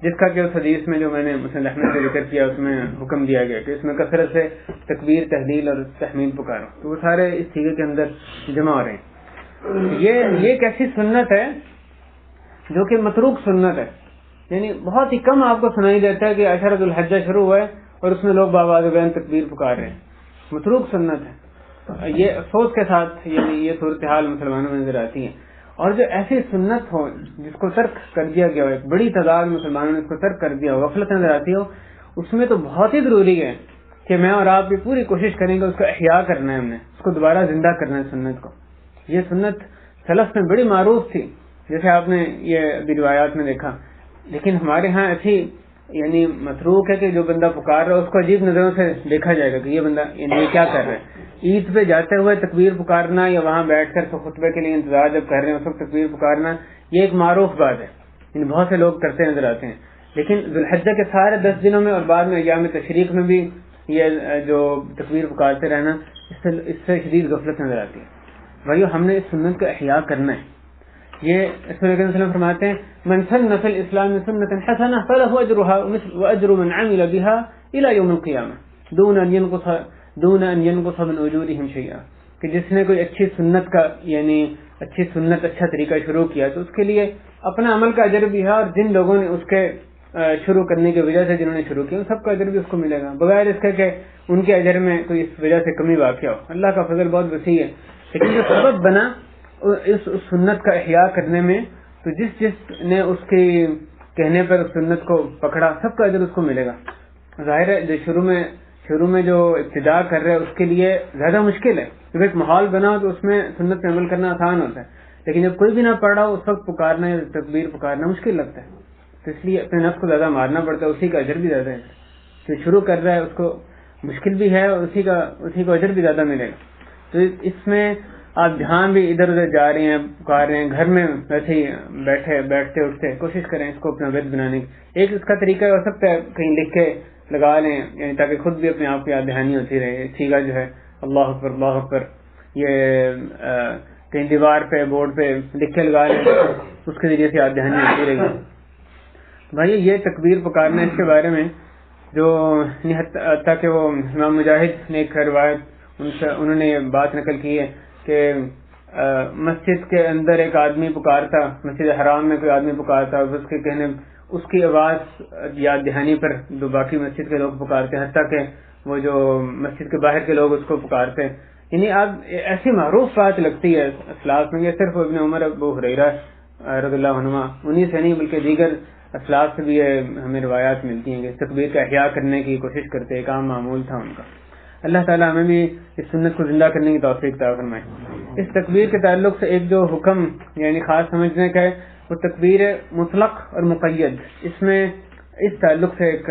جس کا کہ اس حدیث میں جو میں نے مسند احمد سے ذکر کیا اس میں حکم دیا گیا کہ اس میں کثرت سے تکبیر، تحلیل اور تحمید پکارو، تو وہ سارے اس سیغے کے اندر جمع ہو رہے ہیں۔ یہ ایک ایسی سنت ہے جو کہ متروک سنت ہے، یعنی بہت ہی کم آپ کو سنائی دیتا ہے کہ عشرۃ الحجہ شروع ہوا ہے اور اس میں لوگ باواز بلند تکبیر پکار رہے ہیں، متروک سنت ہے۔ یہ افسوس کے ساتھ یعنی یہ صورتحال مسلمانوں میں نظر آتی ہے، اور جو ایسی سنت ہو جس کو ترک کر دیا گیا ہو، ایک بڑی تعداد مسلمانوں نے اس کو ترک کر دیا ہو، غفلت نظر آتی ہو، اس میں تو بہت ہی ضروری ہے کہ میں اور آپ بھی پوری کوشش کریں گے اس کو احیاء کرنا ہے، ہم نے اس کو دوبارہ زندہ کرنا ہے سنت کو۔ یہ سنت سلف میں بڑی معروف تھی، جیسے آپ نے یہ ابھی روایات میں دیکھا، لیکن ہمارے ہاں ایسی یعنی متروک ہے کہ جو بندہ پکار رہا ہے اس کو عجیب نظروں سے دیکھا جائے گا کہ یہ بندہ یعنی یہ کیا کر رہا ہے۔ عید پہ جاتے ہوئے تکبیر پکارنا یا وہاں بیٹھ کر خطبے کے لیے انتظار جب کر رہے ہیں اس وقت تکبیر پکارنا، یہ ایک معروف بات ہے، یعنی بہت سے لوگ کرتے نظر آتے ہیں، لیکن ذوالحجہ کے سارے 10 دنوں میں اور بعد میں ایام تشریق میں بھی یہ جو تکبیر پکارتے رہنا، اس سے شدید غفلت نظر آتی ہے۔ بھائیو ہم نے اس سنت کو احیاء کرنا ہے۔ یہ رسول اللہ صلی اللہ علیہ وسلم فرماتے ہیں من سن فی الاسلام سنۃ حسنہ فلہ اجرها واجر من عمل بها الى یوم القیامہ دون ان ينقص من اجورهم شیئا، کہ جس نے کوئی اچھی سنت کا یعنی اچھی سنت اچھا طریقہ شروع کیا تو اس کے لیے اپنا عمل کا اجر بھی ہے، اور جن لوگوں نے اس کے شروع کرنے کی وجہ سے جنہوں نے شروع کیا ان سب کا اجر بھی اس کو ملے گا، بغیر اس کے کہ ان کے اجر میں کوئی اس وجہ سے کمی واقع ہو۔ اللہ کا فضل بہت وسیع ہے، لیکن جو سبب بنا اس سنت کا احیاء کرنے میں، تو جس نے اس کے کہنے پر اس سنت کو پکڑا سب کا اجر اس کو ملے گا۔ ظاہر ہے جو شروع میں جو ابتدا کر رہے اس کے لیے زیادہ مشکل ہے، جب ایک ماحول بنا تو اس میں سنت پہ عمل کرنا آسان ہوتا ہے، لیکن جب کوئی بھی نہ پڑھا اس وقت پکارنا یا تکبیر پکارنا مشکل لگتا ہے، تو اس لیے اپنے نفس کو زیادہ مارنا پڑتا ہے، اسی کا اجر بھی زیادہ ہے، جو شروع کر رہا ہے اس کو مشکل بھی ہے اور اسی کو اجر بھی زیادہ ملے گا۔ تو اس میں آپ جہاں بھی ادھر ادھر جا رہے ہیں پکار رہے ہیں، گھر میں ویسے ہی بیٹھتے اٹھتے کوشش کریں اس کو اپنا ورد بنانے کی۔ ایک اس کا طریقہ ہو سکتا ہے کہیں لکھ کے لگا لیں، یعنی تاکہ خود بھی اپنے آپ کو یاد دہانی ہوتی رہے، سیگا جو ہے اللہ اکبر یہ کہیں دیوار پہ بورڈ پہ لکھ کے لگا لیں، اس کے ذریعے سے یاد دہانی ہوتی رہے گی۔ بھائی یہ تکبیر پکارنا اس کے بارے میں جو حتیٰ کہ وہ امام مجاہد نے ایک روایت انہوں نے یہ بات نقل کی ہے کہ مسجد کے اندر ایک آدمی پکارتا، مسجد حرام میں کوئی آدمی پکارتا، اس کے کہنے اس کی آواز یاد دہانی پر جو باقی مسجد کے لوگ پکارتے، حتیٰ کہ وہ جو مسجد کے باہر کے لوگ اس کو پکارتے، یعنی اب ایسی معروف بات لگتی ہے اسلاف میں۔ یہ صرف ابن عمر ابو ہریرہ رضی اللہ عنہما انہی سے نہیں بلکہ دیگر اسلاف سے بھی ہمیں روایات ملتی ہیں کہ تکبیر کا احیاء کرنے کی کوشش کرتے، ایک عام معمول تھا ان کا۔ اللہ تعالیٰ ہمیں بھی اس سنت کو زندہ کرنے کی توفیق عطا فرمائے۔ اس تکبیر کے تعلق سے ایک جو حکم یعنی خاص سمجھنے کا ہے وہ تکبیر مطلق اور مقید، اس میں اس تعلق سے ایک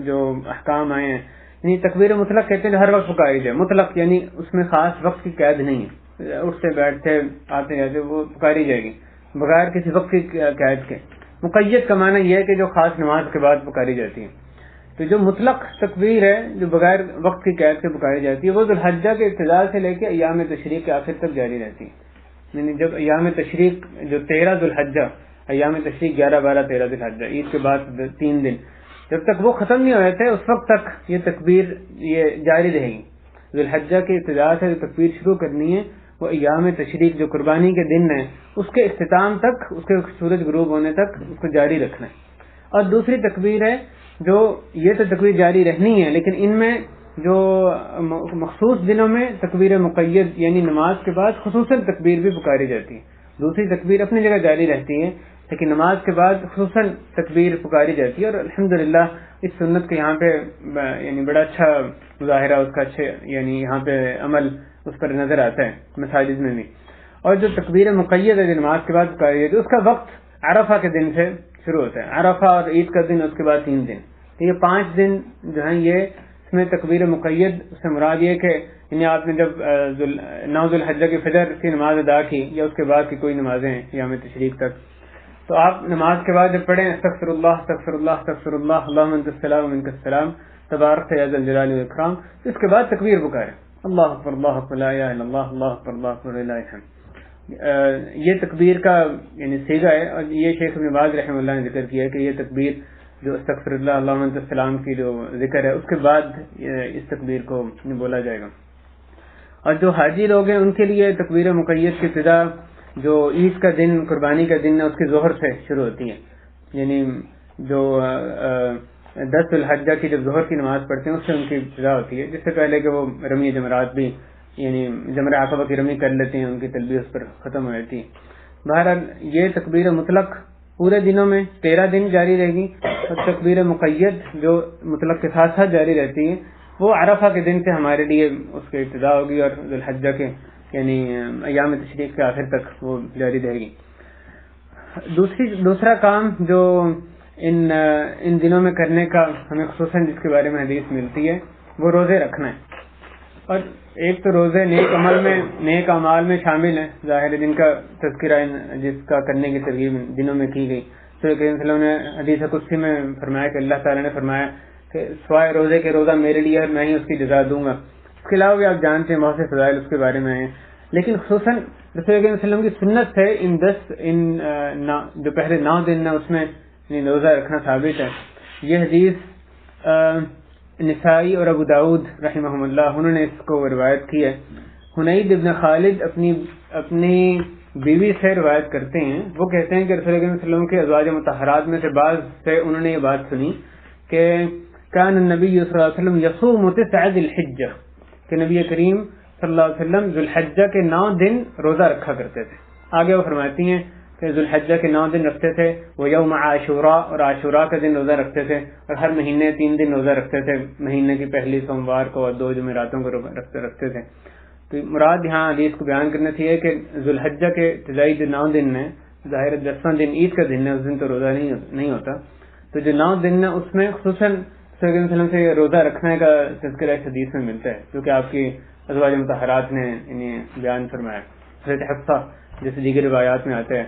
جو احکام آئے ہیں، یعنی تکبیر مطلق کہتے ہیں جو ہر وقت پکاری جائے، مطلق یعنی اس میں خاص وقت کی قید نہیں ہے، اٹھتے بیٹھتے آتے جاتے وہ پکاری جائے گی بغیر کسی وقت کی قید کے۔ مقید کا معنی یہ ہے کہ جو خاص نماز کے بعد پکاری جاتی ہے۔ تو جو مطلق تکبیر ہے جو بغیر وقت کی قید سے پکاری جاتی ہے وہ ذوالحجہ کے ابتدا سے لے کے ایام تشریق کے آخر تک جاری رہتی ہے، یعنی جب ایام تشریق جو 13 ذوالحجہ، ایام تشریق 11 12 13 ذوالحجہ، عید کے بعد 3 دن، جب تک وہ ختم نہیں ہوئے تھے اس وقت تک یہ تکبیر یہ جاری رہے گی. ذوالحجہ کی ابتدا سے جو تکبیر شروع کرنی ہے وہ ایام تشریق جو قربانی کے دن ہیں اس کے اختتام تک، اس کے سورج غروب ہونے تک اس کو جاری رکھنا ہے. اور دوسری تکبیر ہے جو یہ تو تکبیر جاری رہنی ہے، لیکن ان میں جو مخصوص دنوں میں تکبیر مقید یعنی نماز کے بعد خصوصاً تکبیر بھی پکاری جاتی ہے. دوسری تکبیر اپنی جگہ جاری رہتی ہے لیکن نماز کے بعد خصوصاً تکبیر پکاری جاتی ہے. اور الحمدللہ اس سنت کے یہاں پہ یعنی بڑا اچھا مظاہرہ اس کا، اچھے یعنی یہاں پہ عمل اس پر نظر آتا ہے مساجد میں بھی. اور جو تکبیر مقید ہے جو نماز کے بعد پکاری جاتی ہے اس کا وقت عرفہ کے دن سے شروع ہوتا ہے. عرفہ اور عید کا دن، اس کے بعد 3 دن، تو یہ 5 دن جو ہیں یہ اس میں تکبیر مقید سے مراد یہ کہ یعنی آپ نے جب 9 ذوالحجہ کی فجر کی نماز ادا کی یا اس کے بعد کی کوئی نمازیں ہیں یوم تشریق تک، تو آپ نماز کے بعد جب پڑھیں استغفر اللہ استغفر اللہ استغفر اللہ اللہم انت السلام و منک السلام تبارک یا ذا الجلال والاکرام، اس کے بعد تکبیر پکاریں اللہ اکبر اللہ اکبر لا الہ الا اللہ اللہ اکبر اللہ اکبر لا الہ الا اللہ. یہ تکبیر کا یعنی صیغہ ہے. اور یہ شیخ ابن باز رحمہ اللہ نے ذکر کیا ہے کہ یہ تکبیر جو استغفر اللہ اللہم انت السلام کی جو ذکر ہے اس کے بعد اس تکبیر کو بولا جائے گا. اور جو حاجی لوگ ہیں ان کے لیے تکبیر مقید کی ابتدا جو عید کا دن قربانی کا دن ہے اس کی ظہر سے شروع ہوتی ہے. یعنی جو 10 ذوالحجہ کی جب ظہر کی نماز پڑھتے ہیں اس سے ان کی ابتدا ہوتی ہے، جس سے پہلے کہ وہ رمی جمرات بھی یعنی جمرہ عقبہ کی رمی کر لیتے ہیں، ان کی تلبیہ اس پر ختم ہو جاتی ہے. بہرحال یہ تکبیر مطلق پورے دنوں میں 13 دن جاری رہے گی، اور تکبیر مقید جو مطلق کے ساتھ ساتھ جاری رہتی ہے وہ عرفہ کے دن سے ہمارے لیے اس کی ابتدا ہوگی اور ذوالحجہ کے یعنی ایام تشریق کے آخر تک وہ جاری رہے گی. دوسرا کام جو ان دنوں میں کرنے کا ہمیں خصوصاً جس کے بارے میں حدیث ملتی ہے وہ روزے رکھنا ہے. اور ایک تو روزے نیک اعمال میں شامل ہیں، ظاہر دن کا تذکرہ جس کا کرنے کی ترغیب دنوں میں کی گئی. رسول کریم صلی اللہ علیہ وسلم نے حدیث قدسی میں فرمایا کہ اللہ تعالیٰ نے فرمایا کہ سوائے روزے کے روزہ میرے لیے میں ہی اس کی جزا دوں گا. اس کے علاوہ بھی آپ جانتے ہیں بہت سے فضائل اس کے بارے میں ہیں، لیکن خصوصاً رسول کریم صلی اللہ علیہ وسلم کی سنت سے جو پہلے 9 دن ہیں اس میں روزہ رکھنا ثابت ہے. یہ حدیث نسائی اور ابو داؤد رحمہم اللہ انہوں نے اس کو روایت کی ہے. حنید ابن خالد اپنی بیوی سے روایت کرتے ہیں، وہ کہتے ہیں کہ رسول کریم صلی اللہ علیہ وسلم کے ازواج مطہرات میں سے بعض سے انہوں نے یہ بات سنی کہ کان النبی صلی اللہ علیہ وسلم یصوم 9 ذی الحجہ، کہ نبی کریم صلی اللہ علیہ وسلم ذوالحجہ کے 9 دن روزہ رکھا کرتے تھے. آگے وہ فرماتی ہیں کہ ذوالحجہ کے 9 دن رکھتے تھے، وہ یوم عاشوراء اور عاشوراء کے دن روزہ رکھتے تھے، اور ہر مہینے 3 دن روزہ رکھتے تھے، مہینے کی پہلی سوموار کو اور 2 جمعراتوں کو رکھتے تھے. تو مراد یہاں حدیث کو بیان کرنا تھی کہ ذوالحجہ کے ابتدائی جو 9 دن ہیں، ظاہر 10واں دن عید کا دن ہے، اس دن تو روزہ نہیں ہوتا، تو جو 9 دن ہیں اس میں خصوصاً صلی اللہ علیہ وسلم سے روزہ رکھنے کا تذکرہ اس حدیث میں ملتا ہے، جو کہ آپ کی ازواج مطہرات نے انہیں بیان فرمایا. حضرت حفصہ جیسے دیگر روایات میں آتا ہے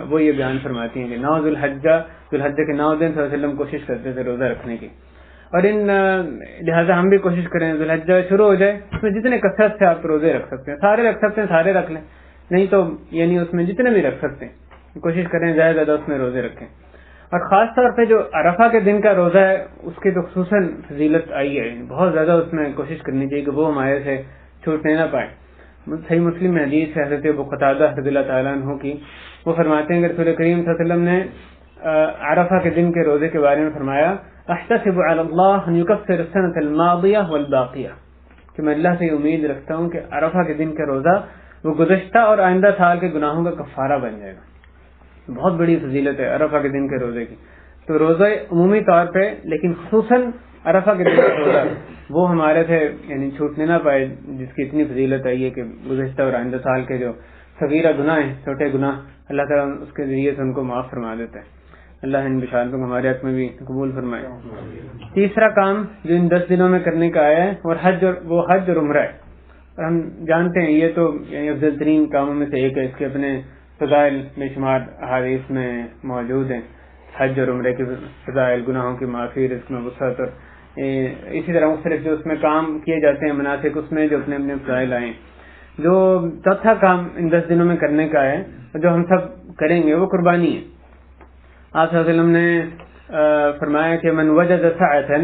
وہ یہ بیان فرماتی ہیں کہ 9 ذوالحجہ کے 9 دن صلی اللہ علیہ وسلم کوشش کرتے تھے روزہ رکھنے کی. اور لہٰذا ہم بھی کوشش کریں ذوالحجہ شروع ہو جائے اس میں جتنے کثرت سے آپ روزے رکھ سکتے ہیں، سارے رکھ سکتے ہیں سارے رکھ لیں، نہیں تو یعنی اس میں جتنے بھی رکھ سکتے ہیں کوشش کریں زیادہ اس میں روزے رکھیں. اور خاص طور پہ جو عرفہ کے دن کا روزہ ہے اس کی تو خصوصاً فضیلت آئی ہے، بہت زیادہ اس میں کوشش کرنی چاہیے کہ وہ ہمارے سے چھوٹنے نہ پائے. صحیح مسلم میں حدیث ہے حضرت ابو قتادہ رضی اللہ تعالیٰ عنہ کی، وہ فرماتے ہیں کہ رسول کریم صلی اللہ علیہ وسلم نے عرفہ کے دن کے روزے کے بارے میں فرمایا احتسب علی اللہ ان یکفر السنۃ الماضیہ والباقیہ، کہ میں اللہ سے امید رکھتا ہوں کہ عرفہ کے دن کا روزہ وہ گزشتہ اور آئندہ سال کے گناہوں کا کفارہ بن جائے گا. بہت بڑی فضیلت ہے عرفہ کے دن کے روزے کی. تو روزہ عمومی طور پہ لیکن خصوصاً عرفہ کے دن کا روزہ وہ ہمارے سے یعنی چھوٹنے نہ پائے، جس کی اتنی فضیلت آئی ہے کہ گزشتہ اور آئندہ سال کے جو صغیرہ گناہ ہیں، چھوٹے گناہ، اللہ تعالیٰ اس کے ذریعے سے ان کو معاف فرما دیتا ہے. اللہ ان بشارتوں کو ہمارے حق میں بھی قبول فرمائے. تیسرا کام جو ان 10 دنوں میں کرنے کا آیا ہے اور حج اور عمرہ ہے. اور ہم جانتے ہیں یہ تو یعنی افضل ترین کاموں میں سے ایک ہے، اس کے اپنے فضائل بے شمار احادیث میں موجود ہیں. حج اور عمرے کے فضائل، گناہوں کی معافی، رزق میں وسعت، اور اسی طرح مختلف جو اس میں کام کیے جاتے ہیں مناسک، اس میں جو اپنے اپنے فضائل آئے. جو چوتھا کام ان 10 دنوں میں کرنے کا ہے جو ہم سب کریں گے وہ قربانی ہے. آپ صلی اللہ علیہ وسلم نے فرمایا کہ من وجد سعة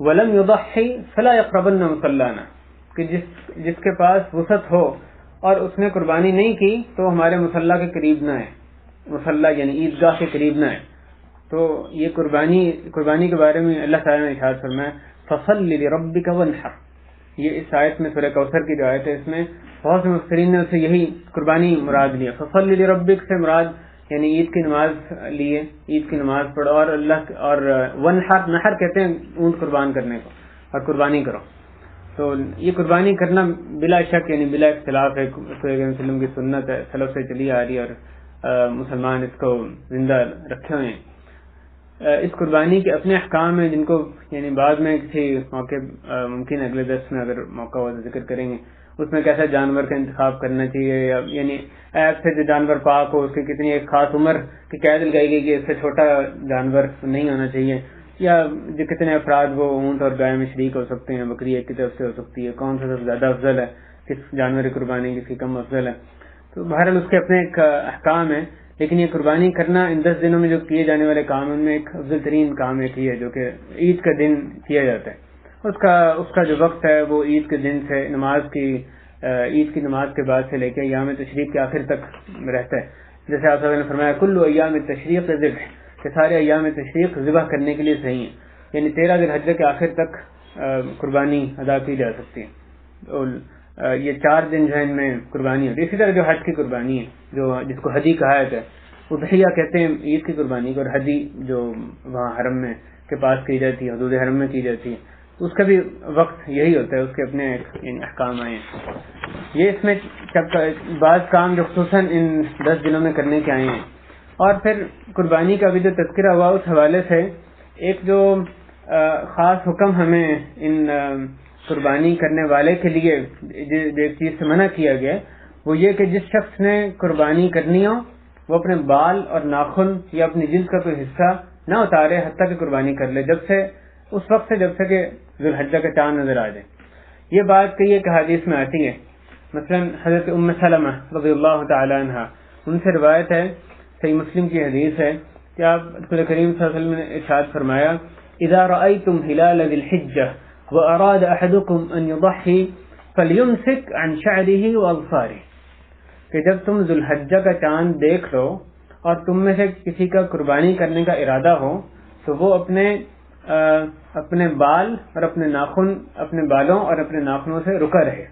ولم يضحي فلا يقربن مصلانا، کہ جس کے پاس وسعت ہو اور اس نے قربانی نہیں کی تو ہمارے مصلی کے قریب نہ ہے، مصلی یعنی عیدگاہ کے قریب نہ ہے. تو یہ قربانی کے بارے میں اللہ تعالیٰ نے ارشاد فرمایا فصل لربک وانحر. یہ اس آیت میں سورہ کوثر کی جو آیت ہے اس میں بہت سے مفسرین نے اسے یہی قربانی مراد لیا. فصل لربک سے مراد یعنی عید کی نماز لیے، عید کی نماز پڑھو اور وانحر، نحر کہتے ہیں اونٹ قربان کرنے کو، اور قربانی کرو. تو یہ قربانی کرنا بلا شک یعنی بلا اختلاف ہے وسلم کی سنت ہے، سلف سے چلی آ رہی ہے اور مسلمان اس کو زندہ رکھے ہوئے ہیں. اس قربانی کے اپنے احکام ہیں جن کو یعنی بعد میں کسی موقع ممکن اگلے درس میں اگر موقع ہو تو ذکر کریں گے. اس میں کیسا جانور کا انتخاب کرنا چاہیے، یعنی ایپ سے جو جانور پاک ہو اس کی کتنی ایک خاص عمر کی قید لگائی گئی کہ اس سے چھوٹا جانور نہیں ہونا چاہیے، یا جو کتنے افراد وہ اونٹ اور گائے میں شریک ہو سکتے ہیں، بکری ایک کی طرف سے ہو سکتی ہے، کون سا سب سے زیادہ افضل ہے، کس جانور کی قربانی کس کی کم افضل ہے. تو بہرحال اس کے اپنے ایک احکام ہیں. لیکن یہ قربانی کرنا ان 10 دنوں میں جو کیے جانے والے کام ان میں ایک افضل ترین کام ایک ہی ہے جو کہ عید کا دن کیا جاتا ہے. اس کا جو وقت ہے وہ عید کے دن سے عید کی نماز کے بعد سے لے کے ایام تشریق کے آخر تک رہتا ہے. جیسے آپ نے فرمایا کل ایام تشریق ذبح، کہ سارے ایام تشریق ذبح کرنے کے لیے صحیح ہیں، یعنی 13 ذی الحجہ کے آخر تک قربانی ادا کی جا سکتی ہے. اور یہ 4 دن جو ہے ان میں قربانی ہوتی ہے. اسی طرح جو حج کی قربانی ہے جس کو حدی کہا جاتا ہے، اضحیہ کہتے ہیں عید کی قربانی کو، اور حدی جو وہاں حرم میں کے پاس کی جاتی ہے، حدود حرم میں کی جاتی ہے، اس کا بھی وقت یہی ہوتا ہے. اس کے اپنے احکام آئے ہیں. یہ اس میں بعض کام جو خصوصاً ان 10 دنوں میں کرنے کے آئے ہیں. اور پھر قربانی کا بھی جو تذکرہ ہوا اس حوالے سے ایک جو خاص حکم ہمیں ان قربانی کرنے والے کے لیے ایک چیز سے منع کیا گیا وہ یہ کہ جس شخص نے قربانی کرنی ہو وہ اپنے بال اور ناخن یا اپنی جلد کا کوئی حصہ نہ اتارے حتیٰ کہ قربانی کر لے، اس وقت سے جب سے کہ ذی الحجہ کا چاند نظر آ جائے. یہ بات کہی ہے کہ حدیث میں آتی ہے. مثلا حضرت ام سلمہ رضی اللہ تعالی عنہ ان سے روایت ہے، صحیح مسلم کی حدیث ہے کہ آپ رسول کریم صلی اللہ علیہ وسلم نے ارشاد فرمایا اذا رأيتم هلال ذي الحجة وأراد أحدكم أن يضحي فليمسك عن شعره وأظفاره، کہ جب تم ذو الحجہ کا چاند دیکھ لو اور تم میں سے کسی کا قربانی کرنے کا ارادہ ہو تو وہ اپنے بال اور اپنے بالوں اور اپنے ناخنوں سے رکا رہے.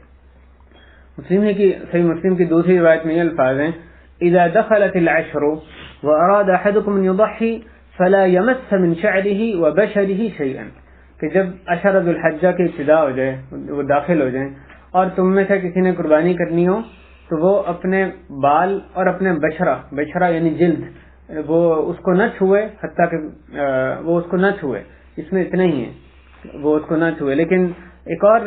صحیح مسلم کی دوسری روایت میں یہ الفاظ ہیں اذا دخلت العشر واراد احدكم ان يضحي فلا يمس من شعره وبشره شيئا، کہ جب عشر ذو الحجہ کی ابتدا ہو جائے، وہ داخل ہو جائیں اور تم میں سے کسی نے قربانی کرنی ہو تو وہ اپنے بال اور اپنے بشرہ یعنی جلد وہ اس کو نہ چھوئے، حتیٰ کہ وہ اس کو نہ چھوئے. اس میں اتنا ہی ہے وہ اس کو نہ چھوئے. لیکن ایک اور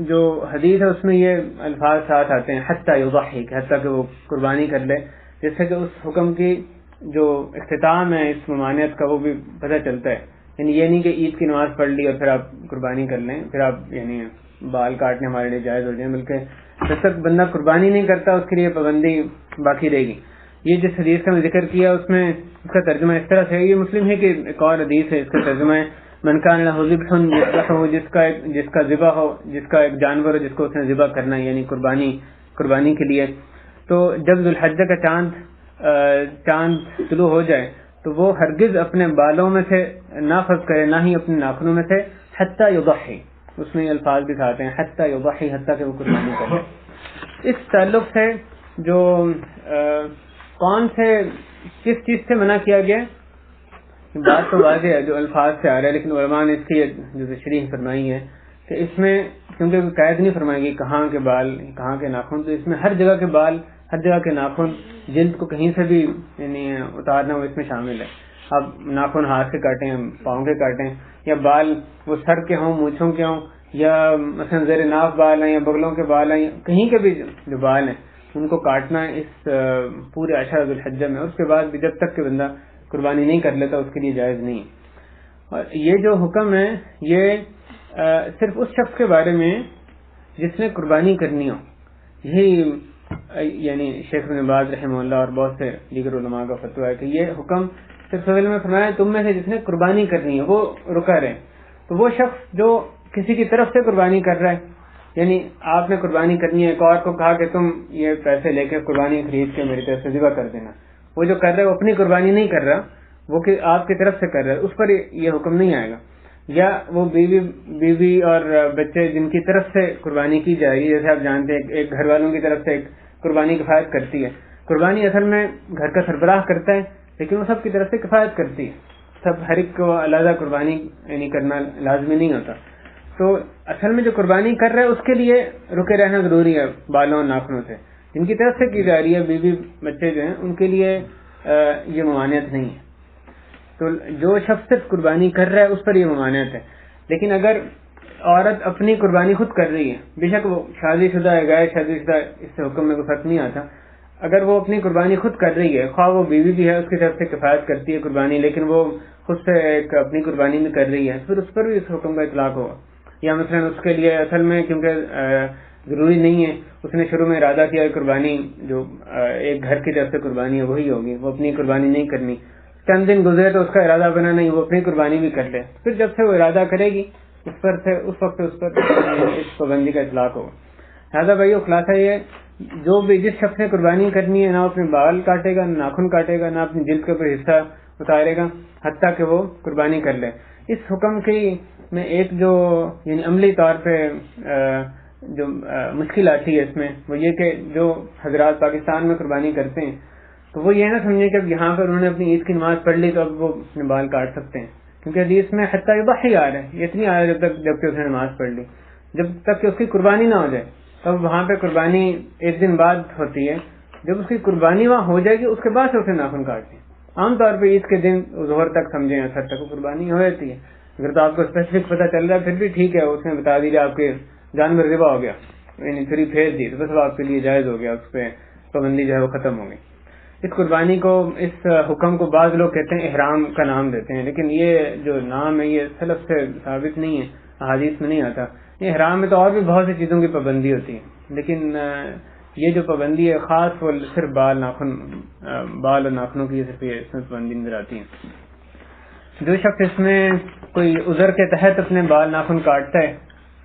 جو حدیث ہے اس میں یہ الفاظ ساتھ آتے ہیں حتیٰ یضحی، کہ حتیٰ کہ وہ قربانی کر لے، جس سے کہ اس حکم کی جو اختتام ہے اس ممانعت کا وہ بھی پتہ چلتا ہے. یعنی یہ نہیں کہ عید کی نماز پڑھ لی اور پھر آپ قربانی کر لیں، پھر آپ یعنی بال کاٹنے ہمارے لیے جائز ہو جائیں، بلکہ جب تک بندہ قربانی نہیں کرتا اس کے لیے پابندی باقی رہے گی. یہ جس حدیث کا میں ذکر کیا اس میں اس کا ترجمہ اس طرح سے ہے. یہ مسلم ہے کہ ایک اور حدیث ہے اس کا ترجمہ ہے من کان لہ ذبح یذبحہ، جس کا ذبح ہو، جس کا ایک جانور ہو جس کو اس نے ذبح کرنا ہے یعنی قربانی کے لیے. تو جب ذو الحجہ کا چاند طلوع ہو جائے تو وہ ہرگز اپنے بالوں میں سے نہ فرض کرے، نہ ہی اپنے ناخنوں میں سے، حتیٰ یضحی، اس میں یہ الفاظ بھی کہتے ہیں حتیٰ یضحی، حتیٰ کہ وہ قربانی کرے. اس تعلق سے جو کس چیز سے منع کیا گیا بات تو واضح ہے جو الفاظ سے آ رہا ہے، لیکن علماء نے اس کی جو تشریح فرمائی ہے کہ اس میں کیونکہ قید نہیں فرمائے گی کہاں کے بال کہاں کے ناخن، تو اس میں ہر جگہ کے بال، ہر جگہ کے ناخن، جلد کو کہیں سے بھی یعنی اتارنا وہ اس میں شامل ہے. اب ناخن ہاتھ کے کاٹیں، پاؤں کے کاٹیں، یا بال وہ سر کے ہوں، مونچھوں کے ہوں، یا مثلا زیر ناف بال ہیں یا بغلوں کے بال ہیں، کہیں کے بھی جو بال ہیں ان کو کاٹنا اس پورے عشر ذو الحجہ میں. اس کے بعد بھی جب تک کہ بندہ قربانی نہیں کر لیتا اس کے لیے جائز نہیں. اور یہ جو حکم ہے یہ صرف اس شخص کے بارے میں جس نے قربانی کرنی ہو، یہی یعنی شیخ ابن باز رحمہ اللہ اور بہت سے دیگر علماء کا فتویٰ ہے کہ یہ حکم صرف میں فرمایا تم میں سے جس نے قربانی کرنی ہے وہ رکا رہے. تو وہ شخص جو کسی کی طرف سے قربانی کر رہا ہے، یعنی آپ نے قربانی کرنی ہے، ایک اور کو کہا کہ تم یہ پیسے لے کے قربانی خرید کے میری طرف سے ذبح کر دینا، وہ جو کر رہا ہے وہ اپنی قربانی نہیں کر رہا، وہ کہ آپ کی طرف سے کر رہا ہے، اس پر یہ حکم نہیں آئے گا. یا وہ بیوی اور بچے جن کی طرف سے قربانی کی جائے گی، جیسے آپ جانتے ہیں ایک گھر والوں کی طرف سے ایک قربانی کفایت کرتی ہے. قربانی اصل میں گھر کا سربراہ کرتا ہے، لیکن وہ سب کی طرف سے کفایت کرتی ہے، سب ہر ایک کو علیحدہ قربانی یعنی کرنا لازمی نہیں ہوتا. تو اصل میں جو قربانی کر رہا ہے اس کے لیے رکے رہنا ضروری ہے بالوں اور ناخنوں سے. جن کی طرف سے کی جا رہی ہے بیوی بچے جو ہیں ان کے لیے یہ ممانعت نہیں ہے. تو جو شخص صرف قربانی کر رہا ہے اس پر یہ ممانعت ہے. لیکن اگر عورت اپنی قربانی خود کر رہی ہے، بے شک وہ شادی شدہ ہے غیر شادی شدہ اس سے حکم میں کوئی فرق نہیں آتا، اگر وہ اپنی قربانی خود کر رہی ہے، خواہ وہ بیوی بھی ہے اس کی طرف سے کفایت کرتی ہے قربانی، لیکن وہ خود سے ایک اپنی قربانی بھی کر رہی ہے، پھر اس پر بھی اس حکم کا اطلاق ہوگا. یا مثلا اس کے لیے اصل میں کیونکہ ضروری نہیں ہے، اس نے شروع میں ارادہ کیا قربانی جو ایک گھر کی طرف سے قربانی ہے وہی ہوگی، وہ اپنی قربانی نہیں کرنی، چند دن گزرے تو اس کا ارادہ بنا نہیں، وہ اپنی قربانی بھی کر لے، پھر جب سے وہ ارادہ کرے گی اس وقت اس پر اس پابندی کا اطلاق ہوگا. لہٰذا بھائی خلاصہ یہ جو بھی جس شخص نے قربانی کرنی ہے نہ اپنے بال کاٹے گا، نہ ناخن کاٹے گا، نہ اپنی جلد کے اوپر حصہ اتارے گا حتیٰ کہ وہ قربانی کر لے. اس حکم کی میں ایک جو یعنی عملی طور پہ جو مشکل آتی ہے اس میں وہ یہ کہ جو حضرات پاکستان میں قربانی کرتے ہیں تو وہ یہ نہ سمجھے کہ اب یہاں پر انہوں نے اپنی عید کی نماز پڑھ لی تو اب وہ اپنے بال کاٹ سکتے ہیں، کیونکہ حدیث میں حتیٰ یضحی آ رہا ہے، یہ اتنی آ رہا ہے جب کہ اس نے نماز پڑھ لی، جب تک کہ اس کی قربانی نہ ہو جائے. تب وہاں پہ قربانی ایک دن بعد ہوتی ہے، جب اس کی قربانی وہاں ہو جائے گی اس کے بعد سے اسے ناخن کاٹتے ہیں. عام طور پہ عید کے دن ظہر تک سمجھیں اثر تک وہ قربانی ہو جاتی ہے. اگر تو آپ کو اسپیسیفک پتہ چل رہا ہے پھر بھی ٹھیک ہے، اس نے بتا دیجیے آپ کے جانور ذبح ہو گیا یعنی پھر پھیر دی تو بس آپ کے لیے جائز ہو گیا، اس پہ پابندی جو ہے وہ ختم ہو گئی. اس قربانی کو اس حکم کو بعض لوگ کہتے ہیں احرام کا نام دیتے ہیں، لیکن یہ جو نام ہے یہ سلف سے ثابت نہیں ہے، احادیث میں نہیں آتا. یہ احرام میں تو اور بھی بہت سی چیزوں کی پابندی ہوتی ہے، لیکن یہ جو پابندی ہے خاص وہ صرف بال اور ناخنوں کی صرف یہ اس میں پابندی نظر آتی ہے. جو شخص اس میں کوئی عذر کے تحت اپنے بال ناخن کاٹتا ہے،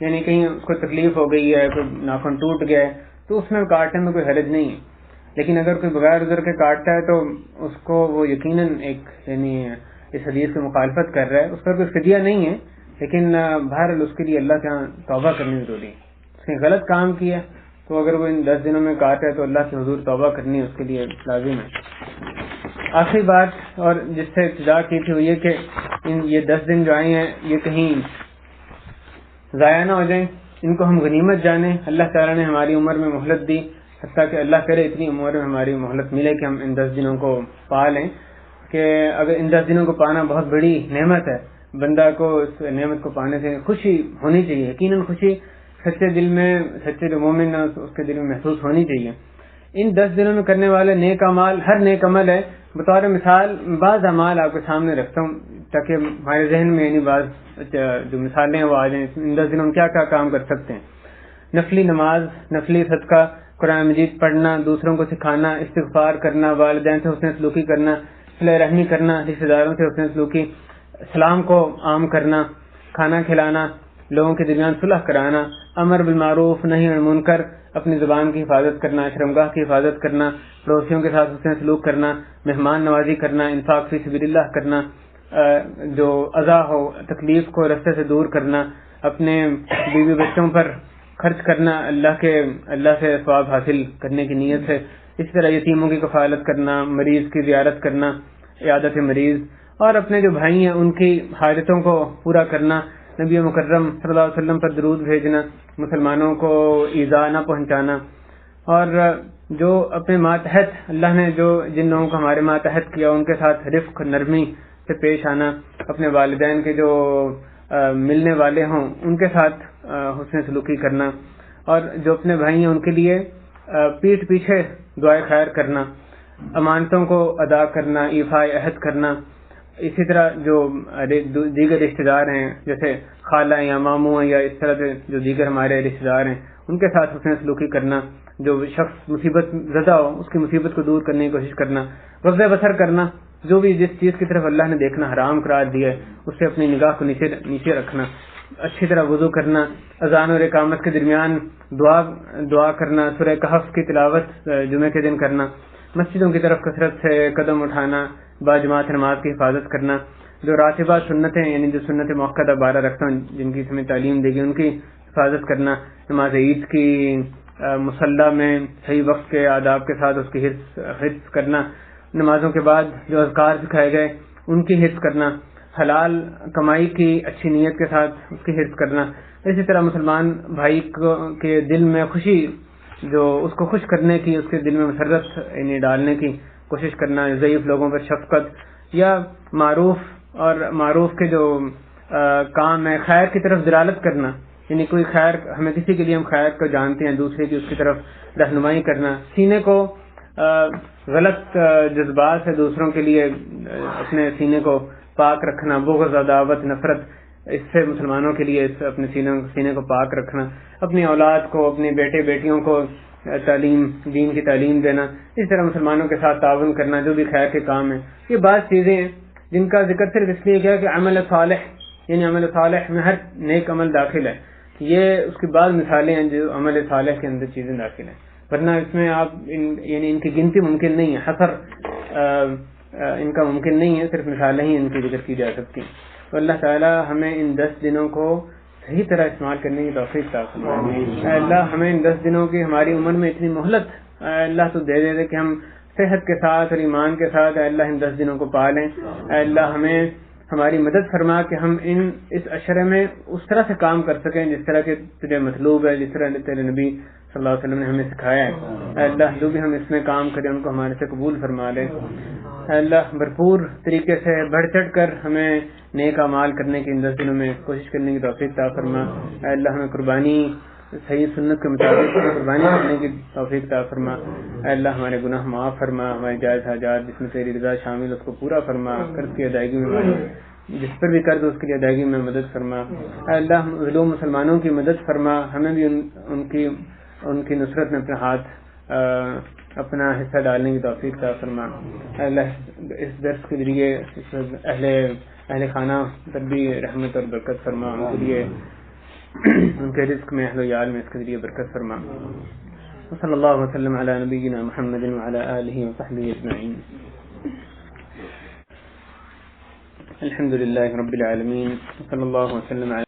یعنی کہیں اس کو تکلیف ہو گئی ہے، کوئی ناخن ٹوٹ گیا ہے تو اس میں کاٹنے میں کوئی حرج نہیں ہے. لیکن اگر کوئی بغیر عذر کے کاٹتا ہے تو اس کو وہ یقیناً ایک یعنی اس حدیث کی مخالفت کر رہا ہے. اس پر کوئی فدیہ نہیں ہے، لیکن بہرحال اس کے لیے اللہ کے ہاں توبہ کرنی ضروری ہے. اس نے غلط کام کیا تو اگر وہ ان 10 دنوں میں کاٹا ہے تو اللہ کے حضور توبہ کرنی اس کے لیے لازم ہے. آخری بات اور جس سے ابتدا کی تھی وہ یہ کہ یہ 10 دن جو آئے ہیں یہ کہیں ضائع نہ ہو جائیں، ان کو ہم غنیمت جانیں. اللہ تعالیٰ نے ہماری عمر میں مہلت دی، حتیٰ کہ اللہ کرے اتنی عمر میں ہماری مہلت ملے کہ ہم ان 10 دنوں کو پا لیں، کہ اگر ان 10 دنوں کو پانا بہت بڑی نعمت ہے. بندہ کو اس نعمت کو پانے سے خوشی ہونی چاہیے، یقیناً خوشی سچے دل میں، سچے جو مومن ہے اس کے دل میں محسوس ہونی چاہیے. ان 10 دنوں میں کرنے والے نیک اعمال، ہر نیک عمل ہے. بطور مثال بعض اعمال آپ کے سامنے رکھتا ہوں تاکہ ہمارے ذہن میں یعنی بعض جو مثالیں وہ آ جائیں. ان 10 دنوں میں کیا کیا کام کر سکتے ہیں؟ نفلی نماز، نفلی صدقہ، قرآن مجید پڑھنا، دوسروں کو سکھانا، استغفار کرنا، والدین سے حسن سلوکی کرنا، صلہ رحمی کرنا، رشتہ داروں سے حسن سلوکی، سلام کو عام کرنا، کھانا کھلانا، لوگوں کے درمیان صلح کرانا، امر بالمعروف نہی عن المنکر، اپنی زبان کی حفاظت کرنا، شرمگاہ کی حفاظت کرنا، پڑوسیوں کے ساتھ حسن سلوک کرنا، مہمان نوازی کرنا، انفاق فی سبیل اللہ کرنا، جو اذا ہو تکلیف کو رستے سے دور کرنا، اپنے بیوی بچوں پر خرچ کرنا اللہ سے ثواب حاصل کرنے کی نیت سے. اسی طرح یتیموں کی کفالت کرنا، مریض کی زیارت کرنا، عیادت مریض، اور اپنے جو بھائی ہیں ان کی حاجتوں کو پورا کرنا، نبی مکرم صلی اللہ علیہ وسلم پر درود بھیجنا، مسلمانوں کو ایذا نہ پہنچانا، اور جو اپنے ماتحت اللہ نے جن لوگوں کو ہمارے ماتحت کیا ان کے ساتھ رفق نرمی سے پیش آنا، اپنے والدین کے جو ملنے والے ہوں ان کے ساتھ حسن سلوکی کرنا، اور جو اپنے بھائی ہیں ان کے لیے پیٹھ پیچھے دعائے خیر کرنا، امانتوں کو ادا کرنا، ایفاء عہد کرنا، اسی طرح جو دیگر رشتہ دار ہیں جیسے خالہ یا ماموں ہیں یا اس طرح سے جو دیگر ہمارے رشتہ دار ہیں ان کے ساتھ حسن سلوکی کرنا، جو شخص مصیبت زدہ ہو اس کی مصیبت کو دور کرنے کی کوشش کرنا، وقت بسر کرنا، جو بھی جس چیز کی طرف اللہ نے دیکھنا حرام قرار دیا ہے اس سے اپنی نگاہ کو نیچے رکھنا، اچھی طرح وضو کرنا، اذان اور اقامت کے درمیان دعا کرنا، سورہ کہف کی تلاوت جمعے کے دن کرنا، مسجدوں کی طرف کثرت سے قدم اٹھانا، باجماعت نماز کی حفاظت کرنا، جو راتبہ سنتیں یعنی جو سنت موقع 12 رکھتا جن کی ہمیں تعلیم دے گی ان کی حفاظت کرنا، نماز عید کی مصلی میں صحیح وقت کے آداب کے ساتھ اس کی حفظ کرنا، نمازوں کے بعد جو اذکار سکھائے گئے ان کی حفظ کرنا، حلال کمائی کی اچھی نیت کے ساتھ اس کی حفظ کرنا، اسی طرح مسلمان بھائی کے دل میں خوشی جو اس کو خوش کرنے کی، اس کے دل میں مسرت یعنی ڈالنے کی کوشش کرنا، ضعیف لوگوں پر شفقت یا معروف کے جو کام ہے خیر کی طرف دلالت کرنا، یعنی کوئی خیر ہمیں کسی کے لیے ہم خیر کو جانتے ہیں دوسرے کی اس کی طرف رہنمائی کرنا، سینے کو غلط جذبات سے دوسروں کے لیے اپنے سینے کو پاک رکھنا، بغض عداوت نفرت اس سے مسلمانوں کے لیے اپنے سینے کو پاک رکھنا، اپنی اولاد کو اپنے بیٹے بیٹیوں کو دین کی تعلیم دینا، اس طرح مسلمانوں کے ساتھ تعاون کرنا، جو بھی خیر کے کام ہیں، یہ بعض چیزیں ہیں جن کا ذکر صرف اس لیے کیا کہ عمل صالح یعنی عمل صالح میں ہر نیک عمل داخل ہے، یہ اس کی بعض مثالیں ہیں جو عمل صالح کے اندر چیزیں داخل ہیں، ورنہ اس میں آپ یعنی ان کی گنتی ممکن نہیں ہے، حصر ان کا ممکن نہیں ہے، صرف مثالیں ہی ان کی ذکر کی جا سکتی ہیں۔ تو اللہ تعالی ہمیں ان 10 دنوں کو صحیح طرح استعمال کرنے کی توفیق عطا فرمائے۔ اللہ ہمیں ان 10 دنوں کی ہماری عمر میں اتنی مہلت اللہ تو دے دے کہ ہم صحت کے ساتھ اور ایمان کے ساتھ اللہ ان 10 دنوں کو پالیں۔ اللہ ہمیں ہماری مدد فرما کہ ہم اس عشرے میں اس طرح سے کام کر سکیں جس طرح کہ تجھے مطلوب ہے، جس طرح تیرے نبی صلی اللہ علیہ وسلم نے ہمیں سکھایا ہے۔ اللہ جو بھی ہم اس میں کام کریں ان کو ہمارے سے قبول فرما لے۔ اللہ بھرپور طریقے سے بڑھ چڑھ کر ہمیں نیک اعمال کرنے کی ان 10 دنوں میں کوشش کرنے کی توفیق عطا فرما۔ اللہ ہمیں قربانی صحیح سنت کے مطابق قربانی کرنے کی توفیق عطا فرما۔ اللہ ہمارے گناہ معاف فرما، ہمارے جائز حاجات جس میں تیری رضا شامل اس کو پورا فرما، قرض کی ادائیگی میں جس پر بھی قرض اس کے لیے ادائیگی میں مدد فرما۔ اللہ مظلوم مسلمانوں کی مدد فرما، ہمیں بھی ان کی نصرت میں اپنا ہاتھ اپنا حصہ ڈالنے کی توفیق عطا فرما۔ اللہ اس درس کے ذریعے اہل خانہ پر بھی رحمت اور برکت فرما، ان کے لیے ان کے رزق میں اہل و عیال میں اس کے ذریعے برکت فرما۔ صلی اللہ وسلم علی نبینا محمد وعلی آلہ وصحبہ اجمعین۔ الحمد للہ رب العالمین، صلی اللہ وسلم علی